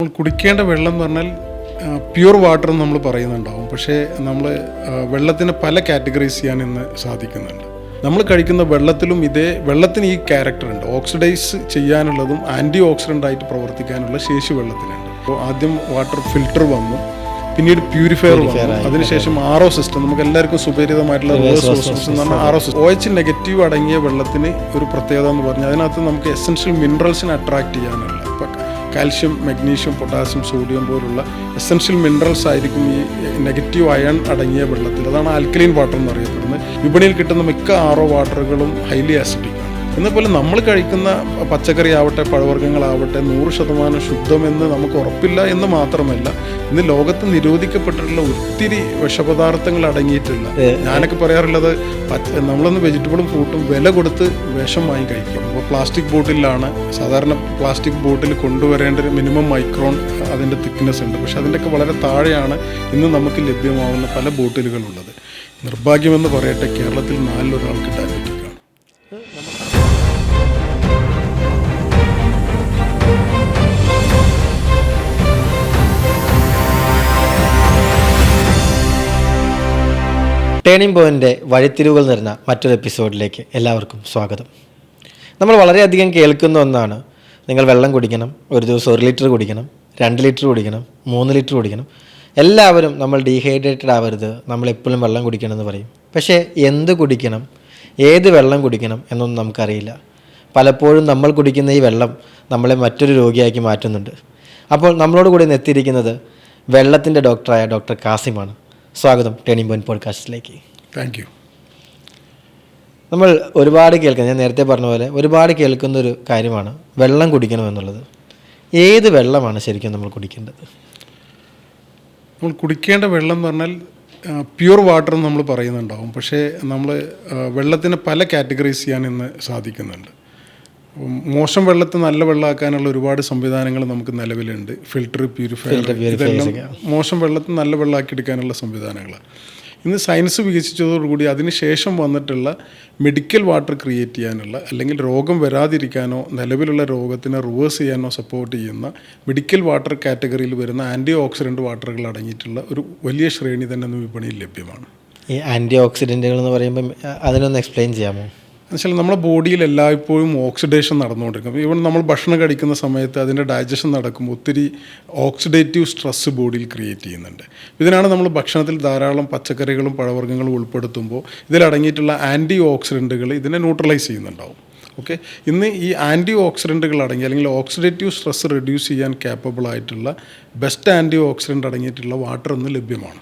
നമ്മൾ കുടിക്കേണ്ട വെള്ളം എന്ന് പറഞ്ഞാൽ പ്യുവർ വാട്ടർ എന്ന് നമ്മൾ പറയുന്നുണ്ടാവും. പക്ഷേ നമ്മൾ വെള്ളത്തിന് പല കാറ്റഗറൈസ് ചെയ്യാൻ ഇന്ന് സാധിക്കുന്നുണ്ട്. നമ്മൾ കഴിക്കുന്ന വെള്ളത്തിലും വെള്ളത്തിന് ഈ ക്യാരക്ടറുണ്ട്. ഓക്സിഡൈസ് ചെയ്യാനുള്ളതും ആൻറ്റി ഓക്സിഡൻ്റ് ആയിട്ട് പ്രവർത്തിക്കാനുള്ള ശേഷി വെള്ളത്തിനുണ്ട്. അപ്പോൾ ആദ്യം വാട്ടർ ഫിൽറ്റർ വന്നു, പിന്നീട് പ്യൂരിഫയർ വന്നു, അതിനുശേഷം RO സിസ്റ്റം. നമുക്ക് എല്ലാവർക്കും സുപരിതമായിട്ടുള്ള റിവേഴ്സ് ഓസ്മോസിസ് എന്ന് പറഞ്ഞാൽ RO സിസ്റ്റം. OH നെഗറ്റീവ് അടങ്ങിയ വെള്ളത്തിന് ഒരു പ്രത്യേകത എന്ന് പറഞ്ഞാൽ അതിനകത്ത് നമുക്ക് എസെൻഷ്യൽ മിനറൽസിനെ അട്രാക്ട് ചെയ്യാനുള്ള കാൽഷ്യം, മഗ്നീഷ്യം, പൊട്ടാസ്യം, സോഡിയം പോലുള്ള എസെൻഷ്യൽ മിനറൽസ് ആയിരിക്കും ഈ നെഗറ്റീവ് അയൺ അടങ്ങിയ വെള്ളത്തിൽ. അതാണ് ആൽക്കലൈൻ വാട്ടർ എന്ന് അറിയപ്പെടുന്നത്. വിപണിയിൽ കിട്ടുന്ന മിക്ക RO വാട്ടറുകളും ഹൈലി ആസിഡിക് ആണ്. എന്നപോലെ നമ്മൾ കഴിക്കുന്ന പച്ചക്കറി ആവട്ടെ, പഴവർഗ്ഗങ്ങളാവട്ടെ 100% ശുദ്ധമെന്ന് നമുക്ക് ഉറപ്പില്ല എന്ന് മാത്രമല്ല, ഇന്ന് ലോകത്ത് നിരോധിക്കപ്പെട്ടിട്ടുള്ള ഒത്തിരി വിഷപദാർത്ഥങ്ങൾ അടങ്ങിയിട്ടുള്ള, ഞാനൊക്കെ പറയാറുള്ളത് നമ്മളൊന്ന് വെജിറ്റബിളും ഫ്രൂട്ടും വില കൊടുത്ത് വിഷം വാങ്ങി കഴിക്കും. അപ്പോൾ പ്ലാസ്റ്റിക് ബോട്ടിലാണ് സാധാരണ പ്ലാസ്റ്റിക് ബോട്ടിൽ കൊണ്ടുവരേണ്ട ഒരു മിനിമം മൈക്രോൺ അതിൻ്റെ തിക്നെസ് ഉണ്ട്. പക്ഷെ അതിൻ്റെയൊക്കെ വളരെ താഴെയാണ് ഇന്ന് നമുക്ക് ലഭ്യമാവുന്ന പല ബോട്ടിലുകളുള്ളത്. നിർഭാഗ്യമെന്ന് പറയട്ടെ, കേരളത്തിൽ 4 ഒരാൾക്ക് ഡയബറ്റിക് ആണ്. ടേണിംഗ് പോയിൻ്റെ വഴിത്തിരിവുകൾ നിറഞ്ഞ മറ്റൊരു എപ്പിസോഡിലേക്ക് എല്ലാവർക്കും സ്വാഗതം. നമ്മൾ വളരെയധികം കേൾക്കുന്ന ഒന്നാണ്, നിങ്ങൾ വെള്ളം കുടിക്കണം, ഒരു ദിവസം 1 ലിറ്റർ കുടിക്കണം, 2 ലിറ്റർ കുടിക്കണം, 3 ലിറ്റർ കുടിക്കണം. എല്ലാവരും നമ്മൾ ഡീഹൈഡ്രേറ്റഡ് ആവരുത്, നമ്മൾ എപ്പോഴും വെള്ളം കുടിക്കണം എന്ന് പറയും. പക്ഷേ എന്ത് കുടിക്കണം, ഏത് വെള്ളം കുടിക്കണം എന്നൊന്നും നമുക്കറിയില്ല. പലപ്പോഴും നമ്മൾ കുടിക്കുന്ന ഈ വെള്ളം നമ്മളെ മറ്റൊരു രോഗിയാക്കി മാറ്റുന്നുണ്ട്. അപ്പോൾ നമ്മളോട് കൂടി എത്തിയിരിക്കുന്നത് വെള്ളത്തിൻ്റെ ഡോക്ടറായ ഡോക്ടർ കാസിമാണ്. സ്വാഗതം ടേണിംഗ് പോയിന്റ് പോഡ്കാസ്റ്റിലേക്ക്. Thank you. നമ്മൾ ഒരുപാട് കേൾക്കുന്നത്, ഞാൻ നേരത്തെ പറഞ്ഞ പോലെ ഒരുപാട് കേൾക്കുന്നൊരു കാര്യമാണ് വെള്ളം കുടിക്കണമെന്നുള്ളത്. ഏത് വെള്ളമാണ് ശരിക്കും നമ്മൾ കുടിക്കേണ്ടത്? നമ്മൾ കുടിക്കേണ്ട വെള്ളം എന്ന് പറഞ്ഞാൽ പ്യുവർ വാട്ടർ എന്ന് നമ്മൾ പറയുന്നുണ്ടാവും. പക്ഷേ നമ്മൾ വെള്ളത്തിന് പല കാറ്റഗറൈസ് ചെയ്യാൻ ഇന്ന് സാധിക്കുന്നുണ്ട്. മോശം വെള്ളത്തെ നല്ല വെള്ളമാക്കാനുള്ള ഒരുപാട് സംവിധാനങ്ങൾ നമുക്ക് നിലവിലുണ്ട്. ഫിൽറ്റർ, പ്യൂരിഫയർ, ഇതെല്ലാം മോശം വെള്ളത്തെ നല്ല വെള്ളമാക്കി എടുക്കാനുള്ള സംവിധാനങ്ങളാണ്. ഇന്ന് സയൻസ് വികസിച്ചതോടുകൂടി അതിനുശേഷം വന്നിട്ടുള്ള മെഡിക്കൽ വാട്ടർ ക്രിയേറ്റ് ചെയ്യാനുള്ള, അല്ലെങ്കിൽ രോഗം വരാതിരിക്കാനോ നിലവിലുള്ള രോഗത്തിനെ റിവേഴ്സ് ചെയ്യാനോ സപ്പോർട്ട് ചെയ്യുന്ന മെഡിക്കൽ വാട്ടർ കാറ്റഗറിയിൽ വരുന്ന ആൻറ്റി ഓക്സിഡൻറ്റ് വാട്ടറുകൾ അടങ്ങിയിട്ടുള്ള ഒരു വലിയ ശ്രേണി തന്നെ ഇന്ന് വിപണിയിൽ ലഭ്യമാണ്. ഈ ആൻറ്റി ഓക്സിഡൻറ്റുകൾ എന്ന് പറയുമ്പം അതിനൊന്ന് എക്സ്പ്ലെയിൻ ചെയ്യാമോ? എന്നുവെച്ചാൽ നമ്മുടെ ബോഡിയിൽ എല്ലായ്പ്പോഴും ഓക്സിഡേഷൻ നടന്നുകൊണ്ടിരിക്കും. ഈവൻ നമ്മൾ ഭക്ഷണം കഴിക്കുന്ന സമയത്ത് അതിൻ്റെ ഡൈജഷൻ നടക്കുമ്പോൾ ഒത്തിരി ഓക്സിഡേറ്റീവ് സ്ട്രെസ് ബോഡിയിൽ ക്രിയേറ്റ് ചെയ്യുന്നുണ്ട്. ഇതിനാണ് നമ്മൾ ഭക്ഷണത്തിൽ ധാരാളം പച്ചക്കറികളും പഴവർഗ്ഗങ്ങളും ഉൾപ്പെടുത്തുമ്പോൾ ഇതിലടങ്ങിയിട്ടുള്ള ആൻറ്റി ഓക്സിഡൻറ്റുകൾ ഇതിനെ ന്യൂട്രലൈസ് ചെയ്യുന്നുണ്ടാവും. ഓക്കെ, ഇന്ന് ഈ ആൻറ്റി ഓക്സിഡൻറ്റുകൾ അടങ്ങി, അല്ലെങ്കിൽ ഓക്സിഡേറ്റീവ് സ്ട്രെസ് റെഡ്യൂസ് ചെയ്യാൻ കേപ്പബിൾ ആയിട്ടുള്ള ബെസ്റ്റ് ആൻറ്റി ഓക്സിഡൻ്റ് അടങ്ങിയിട്ടുള്ള വാട്ടർ ഇന്ന് ലഭ്യമാണ്.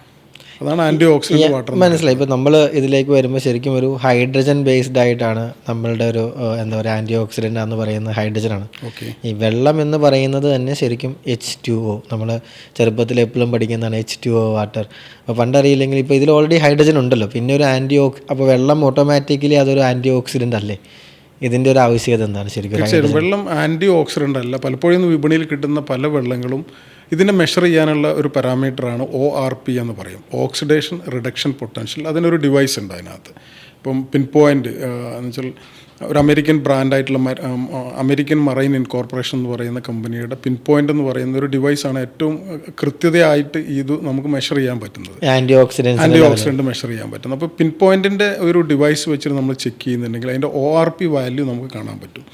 അതാണ് ആൻറ്റി ഓക്സിഡൻറ്റ് വാട്ടർ. മനസ്സിലായി. ഇപ്പോൾ നമ്മൾ ഇതിലേക്ക് വരുമ്പോൾ ശരിക്കും ഒരു ഹൈഡ്രജൻ ബേസ്ഡ് ആയിട്ടാണ് നമ്മളുടെ ഒരു എന്താ പറയുക ആൻറ്റി ഓക്സിഡൻ്റ് എന്ന് പറയുന്നത് ഹൈഡ്രജനാണ്. ഈ വെള്ളം എന്ന് പറയുന്നത് തന്നെ ശരിക്കും H2O. നമ്മൾ ചെറുപ്പത്തിൽ എപ്പോഴും പഠിക്കുന്നതാണ് H2O വാട്ടർ. അപ്പോൾ പണ്ടറിയില്ലെങ്കിൽ ഇപ്പോൾ ഇതിൽ ഓൾറെഡി ഹൈഡ്രജൻ ഉണ്ടല്ലോ, പിന്നെ ഒരു അപ്പോൾ വെള്ളം ഓട്ടോമാറ്റിക്കലി അതൊരു ആൻറ്റി ഓക്സിഡൻ്റ് അല്ലേ? ഇതിൻ്റെ ഒരു ആവശ്യകത എന്താണ് ശരിക്കും? വെള്ളം ആൻറ്റി ഓക്സിഡൻ്റ് അല്ല. പലപ്പോഴും വിപണിയിൽ കിട്ടുന്ന പല വെള്ളങ്ങളും ഇതിനെ മെഷർ ചെയ്യാനുള്ള ഒരു പാരാമീറ്ററാണ് ORP എന്ന് പറയും, ഓക്സിഡേഷൻ റിഡക്ഷൻ പൊട്ടൻഷ്യൽ. അതിനൊരു ഡിവൈസ് ഉണ്ട് അതിനകത്ത്. ഇപ്പം പിൻ പോയിൻ്റ് എന്ന് വെച്ചാൽ ഒരു അമേരിക്കൻ ബ്രാൻഡായിട്ടുള്ള അമേരിക്കൻ മറൈൻ ഇൻകോർപ്പറേഷൻ എന്ന് പറയുന്ന കമ്പനിയുടെ പിൻ പോയിൻ്റ് എന്ന് പറയുന്ന ഒരു ഡിവൈസാണ് ഏറ്റവും കൃത്യതയായിട്ട് ഇത് നമുക്ക് മെഷർ ചെയ്യാൻ പറ്റുന്നത്, ആൻറ്റി ഓക്സിഡൻറ്റ് മെഷർ ചെയ്യാൻ പറ്റുന്നത്. അപ്പോൾ പിൻ പോയിൻറ്റിൻ്റെ ഒരു ഡിവൈസ് വെച്ചിട്ട് നമ്മൾ ചെക്ക് ചെയ്യുന്നുണ്ടെങ്കിൽ അതിൻ്റെ ORP വാല്യൂ നമുക്ക് കാണാൻ പറ്റും.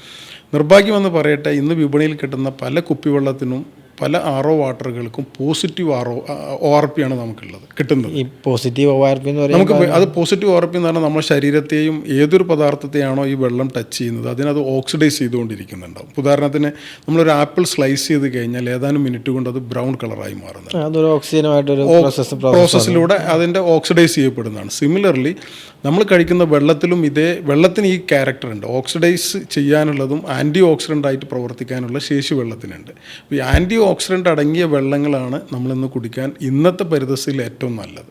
നിർഭാഗ്യമെന്ന് പറയട്ടെ, ഇന്ന് വിപണിയിൽ കിട്ടുന്ന പല കുപ്പിവെള്ളത്തിനും പല RO വാട്ടറുകൾക്കും പോസിറ്റീവ് ORP ആണ് നമുക്കുള്ളത് കിട്ടുന്നത്. ഈ പോസിറ്റീവ് ORP എന്ന് പറയുന്നത് നമുക്ക് അത് പോസിറ്റീവ് ORP എന്ന് പറഞ്ഞാൽ നമ്മുടെ ശരീരത്തെയും ഏതൊരു പദാർത്ഥത്തെയാണോ ഈ വെള്ളം ടച്ച് ചെയ്യുന്നത് അതിനത് ഓക്സിഡൈസ് ചെയ്തുകൊണ്ടിരിക്കുന്നുണ്ടാവും. ഉദാഹരണത്തിന് നമ്മളൊരു ആപ്പിൾ സ്ലൈസ് ചെയ്ത് കഴിഞ്ഞാൽ ഏതാനും മിനിറ്റ് കൊണ്ട് അത് ബ്രൗൺ കളറായി മാറുന്നത്. അതൊരു ഓക്സിജനുമായിട്ടൊരു പ്രോസസ്സിലൂടെ അതിൻ്റെ ഓക്സിഡൈസ് ചെയ്യപ്പെടുന്നതാണ്. സിമിലർലി നമ്മൾ കഴിക്കുന്ന വെള്ളത്തിലും വെള്ളത്തിന് ഈ ക്യാരക്ടർ ഉണ്ട്. ഓക്സിഡൈസ് ചെയ്യാനുള്ളതും ആൻറ്റി ഓക്സിഡൻ്റ് ആയിട്ട് പ്രവർത്തിക്കാനുള്ള ശേഷി വെള്ളത്തിനുണ്ട്. അപ്പോൾ ഈ ആൻറ്റി ഓക്സിഡൻ്റ് അടങ്ങിയ വെള്ളങ്ങളാണ് നമ്മളിന്ന് കുടിക്കാൻ ഇന്നത്തെ പരിതസ്ഥിതിയിൽ ഏറ്റവും നല്ലത്.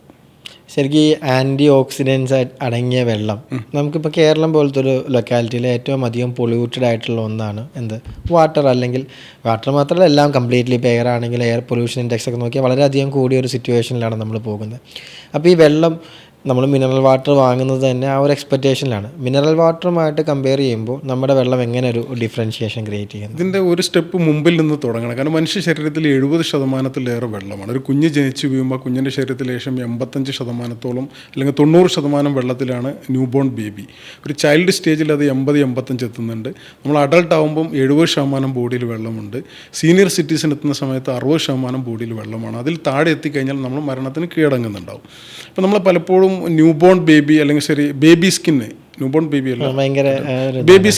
ശരിക്കും ഈ ആൻറ്റി ഓക്സിഡൻസ് അടങ്ങിയ വെള്ളം നമുക്കിപ്പോൾ കേരളം പോലത്തെ ഒരു ലൊക്കാലിറ്റിയിൽ ഏറ്റവും അധികം പൊള്യൂട്ടഡ് ആയിട്ടുള്ള ഒന്നാണ് എന്ത്, വാട്ടർ. അല്ലെങ്കിൽ വാട്ടർ മാത്രമല്ല, എല്ലാം കംപ്ലീറ്റ്ലി ഇപ്പോൾ എയർ ആണെങ്കിൽ എയർ പൊല്യൂഷൻ ഇൻഡെക്സ് ഒക്കെ നോക്കിയാൽ വളരെയധികം കൂടിയ ഒരു സിറ്റുവേഷനിലാണ് നമ്മൾ പോകുന്നത്. അപ്പോൾ ഈ വെള്ളം നമ്മൾ മിനറൽ വാട്ടർ വാങ്ങുന്നത് തന്നെ ആ ഒരു എക്സ്പെക്റ്റേഷനിലാണ്. മിനറൽ വാട്ടറുമായിട്ട് കമ്പയർ ചെയ്യുമ്പോൾ നമ്മുടെ വെള്ളം എങ്ങനെ ഒരു ഡിഫറൻഷിയേഷൻ ക്രിയേറ്റ് ചെയ്യുന്നത്? ഇതിൻ്റെ ഒരു സ്റ്റെപ്പ് മുമ്പിൽ നിന്ന് തുടങ്ങണം. കാരണം മനുഷ്യ ശരീരത്തിൽ 70% വെള്ളമാണ്. ഒരു കുഞ്ഞ് ജനിച്ചു വീഴുമ്പോൾ കുഞ്ഞിൻ്റെ ശരീരത്തിൽ ഏകദേശം 85% അല്ലെങ്കിൽ 90% വെള്ളത്തിലാണ് ന്യൂ ബോൺ ബേബി. ഒരു ചൈൽഡ് സ്റ്റേജിൽ അത് 80-85 എത്തുന്നുണ്ട്. നമ്മൾ അഡൾട്ട് ആകുമ്പം 70% ബോഡിയിൽ വെള്ളമുണ്ട്. സീനിയർ സിറ്റിസൺ എത്തുന്ന സമയത്ത് 60% ബോഡിയിൽ വെള്ളമാണ്. അതിൽ താഴെ എത്തിക്കഴിഞ്ഞാൽ നമ്മൾ മരണത്തിന് കീഴടങ്ങുന്നുണ്ടാവും. അപ്പോൾ നമ്മൾ പലപ്പോഴും ന്യൂ ബോൺ ബേബി അല്ലെങ്കിൽ baby skin, new born baby അല്ല, ഭയങ്കര ബേബി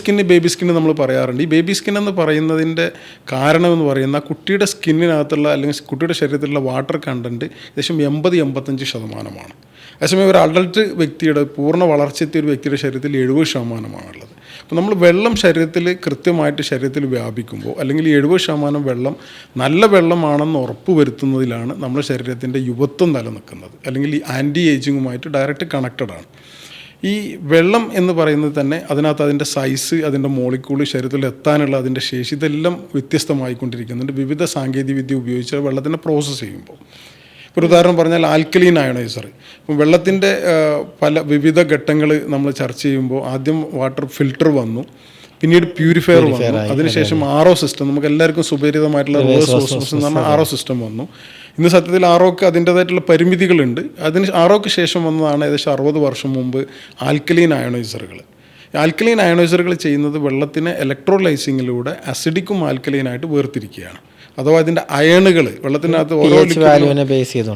സ്കിന്ന് നമ്മൾ പറയാറുണ്ട്. ഈ ബേബി സ്കിൻ എന്ന് പറയുന്നതിൻ്റെ കാരണം എന്ന് പറയുന്ന കുട്ടിയുടെ സ്കിന്നിനകത്തുള്ള അല്ലെങ്കിൽ കുട്ടിയുടെ ശരീരത്തിലുള്ള വാട്ടർ കണ്ടൻറ്റ് ഏകദേശം 80-85%. അതേസമയം ഒരു അഡൾട്ട് വ്യക്തിയുടെ പൂർണ്ണ വളർച്ചയെത്തിയ ഒരു വ്യക്തിയുടെ ശരീരത്തിൽ 70%. അപ്പോൾ നമ്മൾ വെള്ളം കൃത്യമായിട്ട് ശരീരത്തിൽ വ്യാപിക്കുമ്പോൾ അല്ലെങ്കിൽ 70% വെള്ളം നല്ല വെള്ളമാണെന്ന് ഉറപ്പ് വരുത്തുന്നതിലാണ് നമ്മുടെ ശരീരത്തിൻ്റെ യുവത്വം നിലനിൽക്കുന്നത്, അല്ലെങ്കിൽ ഈ ആൻറ്റി ഏജിങ്ങുമായിട്ട് ഡയറക്റ്റ് കണക്റ്റഡ് ആണ്. ഈ വെള്ളം എന്ന് പറയുന്നത് തന്നെ അതിനകത്ത് അതിൻ്റെ സൈസ്, അതിൻ്റെ മോളിക്യൂൾ, ശരീരത്തിൽ എത്താനുള്ള അതിൻ്റെ ശേഷി, ഇതെല്ലാം വ്യത്യസ്തമായിക്കൊണ്ടിരിക്കുന്നുണ്ട് വിവിധ സാങ്കേതികവിദ്യ ഉപയോഗിച്ച് വെള്ളത്തിനെ പ്രോസസ്സ് ചെയ്യുമ്പോൾ. ഒരു ഉദാഹരണം പറഞ്ഞാൽ ആൽക്കലീൻ അയണൈസർ. ഇപ്പം വെള്ളത്തിൻ്റെ വിവിധ ഘട്ടങ്ങൾ നമ്മൾ ചർച്ച ചെയ്യുമ്പോൾ ആദ്യം വാട്ടർ ഫിൽട്ടർ വന്നു, പിന്നീട് പ്യൂരിഫയർ വന്നു, അതിനുശേഷം RO സിസ്റ്റം, നമുക്ക് എല്ലാവർക്കും സുപരിചിതമായിട്ടുള്ള റിവേഴ്സ് ഓസ്മോസിസ് എന്ന് പറഞ്ഞാൽ RO സിസ്റ്റം വന്നു. ഇന്ന് സത്യത്തിൽ ROക്ക് അതിൻ്റേതായിട്ടുള്ള പരിമിതികളുണ്ട്. ROക്ക് ശേഷം വന്നതാണ് ഏകദേശം 60 വർഷം മുമ്പ് ആൽക്കലീൻ അയണൈസറുകൾ. ആൽക്കലീൻ അയണൈസറുകൾ ചെയ്യുന്നത് വെള്ളത്തിനെ ഇലക്ട്രോലൈസിങ്ങിലൂടെ അസിഡിക്കും ആൽക്കലീനായിട്ട് വേർതിരിക്കുകയാണ്. അഥവാ അതിൻ്റെ അയണുകൾ വെള്ളത്തിനകത്ത് ഓരോ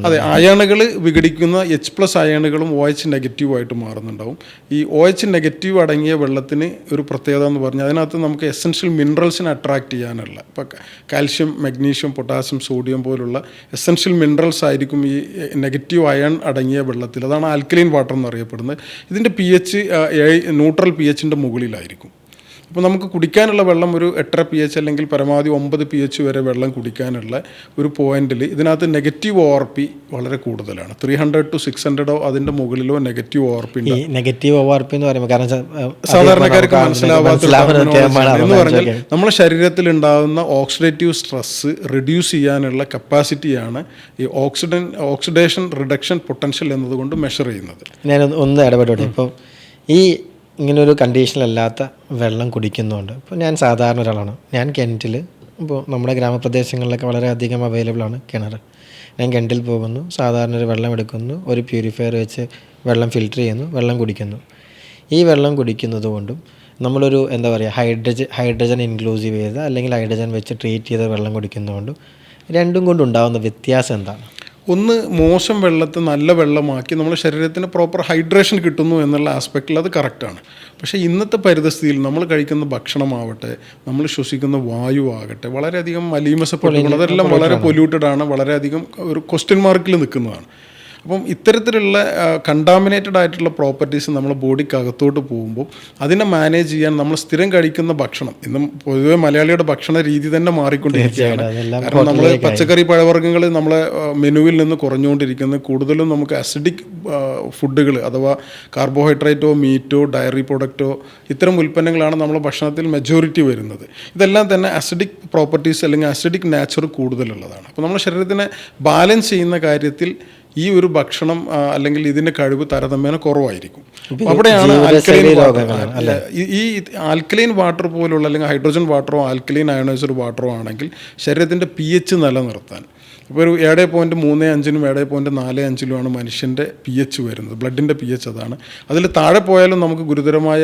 അതെ അയണുകൾ വിഘടിക്കുന്ന H+ അയണുകളും OH നെഗറ്റീവായിട്ട് മാറുന്നുണ്ടാവും. ഈ OH നെഗറ്റീവ് അടങ്ങിയ വെള്ളത്തിന് ഒരു പ്രത്യേകത എന്ന് പറഞ്ഞാൽ അതിനകത്ത് നമുക്ക് എസെൻഷ്യൽ മിനറൽസിനെ അട്രാക്റ്റ് ചെയ്യാനുള്ള, ഇപ്പോൾ കാൽഷ്യം, മഗ്നീഷ്യം, പൊട്ടാസ്യം, സോഡിയം പോലുള്ള എസെൻഷ്യൽ മിനറൽസ് ആയിരിക്കും ഈ നെഗറ്റീവ് അയൺ അടങ്ങിയ വെള്ളത്തിൽ. അതാണ് ആൽക്കലൈൻ വാട്ടർ എന്നറിയപ്പെടുന്നത്. ഇതിൻ്റെ pH ന്യൂട്രൽ pHൻ്റെ മുകളിലായിരിക്കും. അപ്പോൾ നമുക്ക് കുടിക്കാനുള്ള വെള്ളം ഒരു 8.5 pH അല്ലെങ്കിൽ പരമാവധി 9 pH വരെ വെള്ളം കുടിക്കാനുള്ള ഒരു പോയിന്റിൽ ഇതിനകത്ത് നെഗറ്റീവ് ORP വളരെ കൂടുതലാണ്. 300 to 600 അതിൻ്റെ മുകളിലോ നെഗറ്റീവ് ORP ഉണ്ട്. നെഗറ്റീവ് ORP എന്ന് പറയുമ്പോൾ കാരണം സാധാരണക്കാർക്ക് മനസ്സിലാവാത്ത എന്ന് പറഞ്ഞാൽ നമ്മുടെ ശരീരത്തിൽ ഉണ്ടാകുന്ന ഓക്സിഡേറ്റീവ് സ്ട്രെസ് റിഡ്യൂസ് ചെയ്യാനുള്ള കപ്പാസിറ്റിയാണ് ഈ ഓക്സിഡേഷൻ റിഡക്ഷൻ പൊട്ടൻഷ്യൽ എന്നതുകൊണ്ട് മെഷർ ചെയ്യുന്നത്. ഞാൻ ഒന്ന് ഇടപെടട്ടെ. ഇപ്പോൾ ഈ ഇങ്ങനൊരു കണ്ടീഷനിലല്ലാത്ത വെള്ളം കുടിക്കുന്നുണ്ട്. ഇപ്പോൾ ഞാൻ സാധാരണ ഒരാളാണ്. ഞാൻ കിണറ്റിൽ, ഇപ്പോൾ നമ്മുടെ ഗ്രാമപ്രദേശങ്ങളിലൊക്കെ വളരെയധികം അവൈലബിൾ ആണ് കിണർ. ഞാൻ കിണറ്റിൽ പോകുന്നു, സാധാരണ ഒരു വെള്ളം എടുക്കുന്നു, ഒരു പ്യൂരിഫയർ വെച്ച് വെള്ളം ഫിൽറ്റർ ചെയ്യുന്നു, വെള്ളം കുടിക്കുന്നു. ഈ വെള്ളം കുടിക്കുന്നത് കൊണ്ടും നമ്മളൊരു എന്താ പറയുക ഹൈഡ്രജൻ ഇൻക്ലൂസീവ് ചെയ്ത അല്ലെങ്കിൽ ഹൈഡ്രജൻ വെച്ച് ട്രീറ്റ് ചെയ്ത വെള്ളം കുടിക്കുന്നതുകൊണ്ടും രണ്ടും കൊണ്ടുണ്ടാകുന്ന വ്യത്യാസം എന്താണ്? ഒന്ന്, മോശം വെള്ളത്തെ നല്ല വെള്ളമാക്കി നമ്മുടെ ശരീരത്തിന് പ്രോപ്പർ ഹൈഡ്രേഷൻ കിട്ടുന്നു എന്നുള്ള ആസ്പെക്റ്റിൽ അത് കറക്റ്റാണ്. പക്ഷേ ഇന്നത്തെ പരിതസ്ഥിതിയിൽ നമ്മൾ കഴിക്കുന്ന ഭക്ഷണമാവട്ടെ, നമ്മൾ ശ്വസിക്കുന്ന വായു ആകട്ടെ, വളരെയധികം മലീമസപ്പെട്ടുകൊണ്ട് അതെല്ലാം വളരെ പൊല്യൂട്ടഡ് ആണ്, വളരെയധികം ഒരു ക്വസ്റ്റ്യൻ മാർക്കിൽ നിൽക്കുന്നതാണ്. അപ്പം ഇത്തരത്തിലുള്ള കണ്ടാമിനേറ്റഡ് ആയിട്ടുള്ള പ്രോപ്പർട്ടീസ് നമ്മുടെ ബോഡിക്ക് അകത്തോട്ട് പോകുമ്പോൾ അതിനെ മാനേജ് ചെയ്യാൻ നമ്മൾ സ്ഥിരം കഴിക്കുന്ന ഭക്ഷണം, ഇന്നും പൊതുവെ മലയാളിയുടെ ഭക്ഷണ രീതി തന്നെ മാറിക്കൊണ്ടിരിക്കുകയാണ്. കാരണം നമ്മൾ പച്ചക്കറി പഴവർഗ്ഗങ്ങൾ നമ്മളെ മെനുവിൽ നിന്ന് കുറഞ്ഞുകൊണ്ടിരിക്കുന്നത്, കൂടുതലും നമുക്ക് അസിഡിക് ഫുഡുകൾ അഥവാ കാർബോഹൈഡ്രേറ്റോ മീറ്റോ ഡയറി പ്രൊഡക്റ്റോ ഇത്തരം ഉൽപ്പന്നങ്ങളാണ് നമ്മുടെ ഭക്ഷണത്തിൽ മെജോറിറ്റി വരുന്നത്. ഇതെല്ലാം തന്നെ അസിഡിക് പ്രോപ്പർട്ടീസ് അല്ലെങ്കിൽ അസിഡിക് നാച്ചർ കൂടുതലുള്ളതാണ്. അപ്പോൾ നമ്മുടെ ശരീരത്തിനെ ബാലൻസ് ചെയ്യുന്ന കാര്യത്തിൽ ഈ ഒരു ഭക്ഷണം അല്ലെങ്കിൽ ഇതിൻ്റെ കഴിവ് താരതമ്യേന കുറവായിരിക്കും. അവിടെയാണ് ഈ ആൽക്കലൈൻ വാട്ടർ പോലുള്ള അല്ലെങ്കിൽ ഹൈഡ്രോജൻ വാട്ടറോ ആൽക്കലൈൻ അയണൈസ്ഡ് വാട്ടറോ ആണെങ്കിൽ ശരീരത്തിൻ്റെ pH നിലനിർത്താൻ, ഇപ്പോൾ ഒരു 7.35 7.45 മനുഷ്യൻ്റെ pH വരുന്നത്, ബ്ലഡിൻ്റെ pH അതാണ്. അതിൽ താഴെ പോയാലും നമുക്ക് ഗുരുതരമായ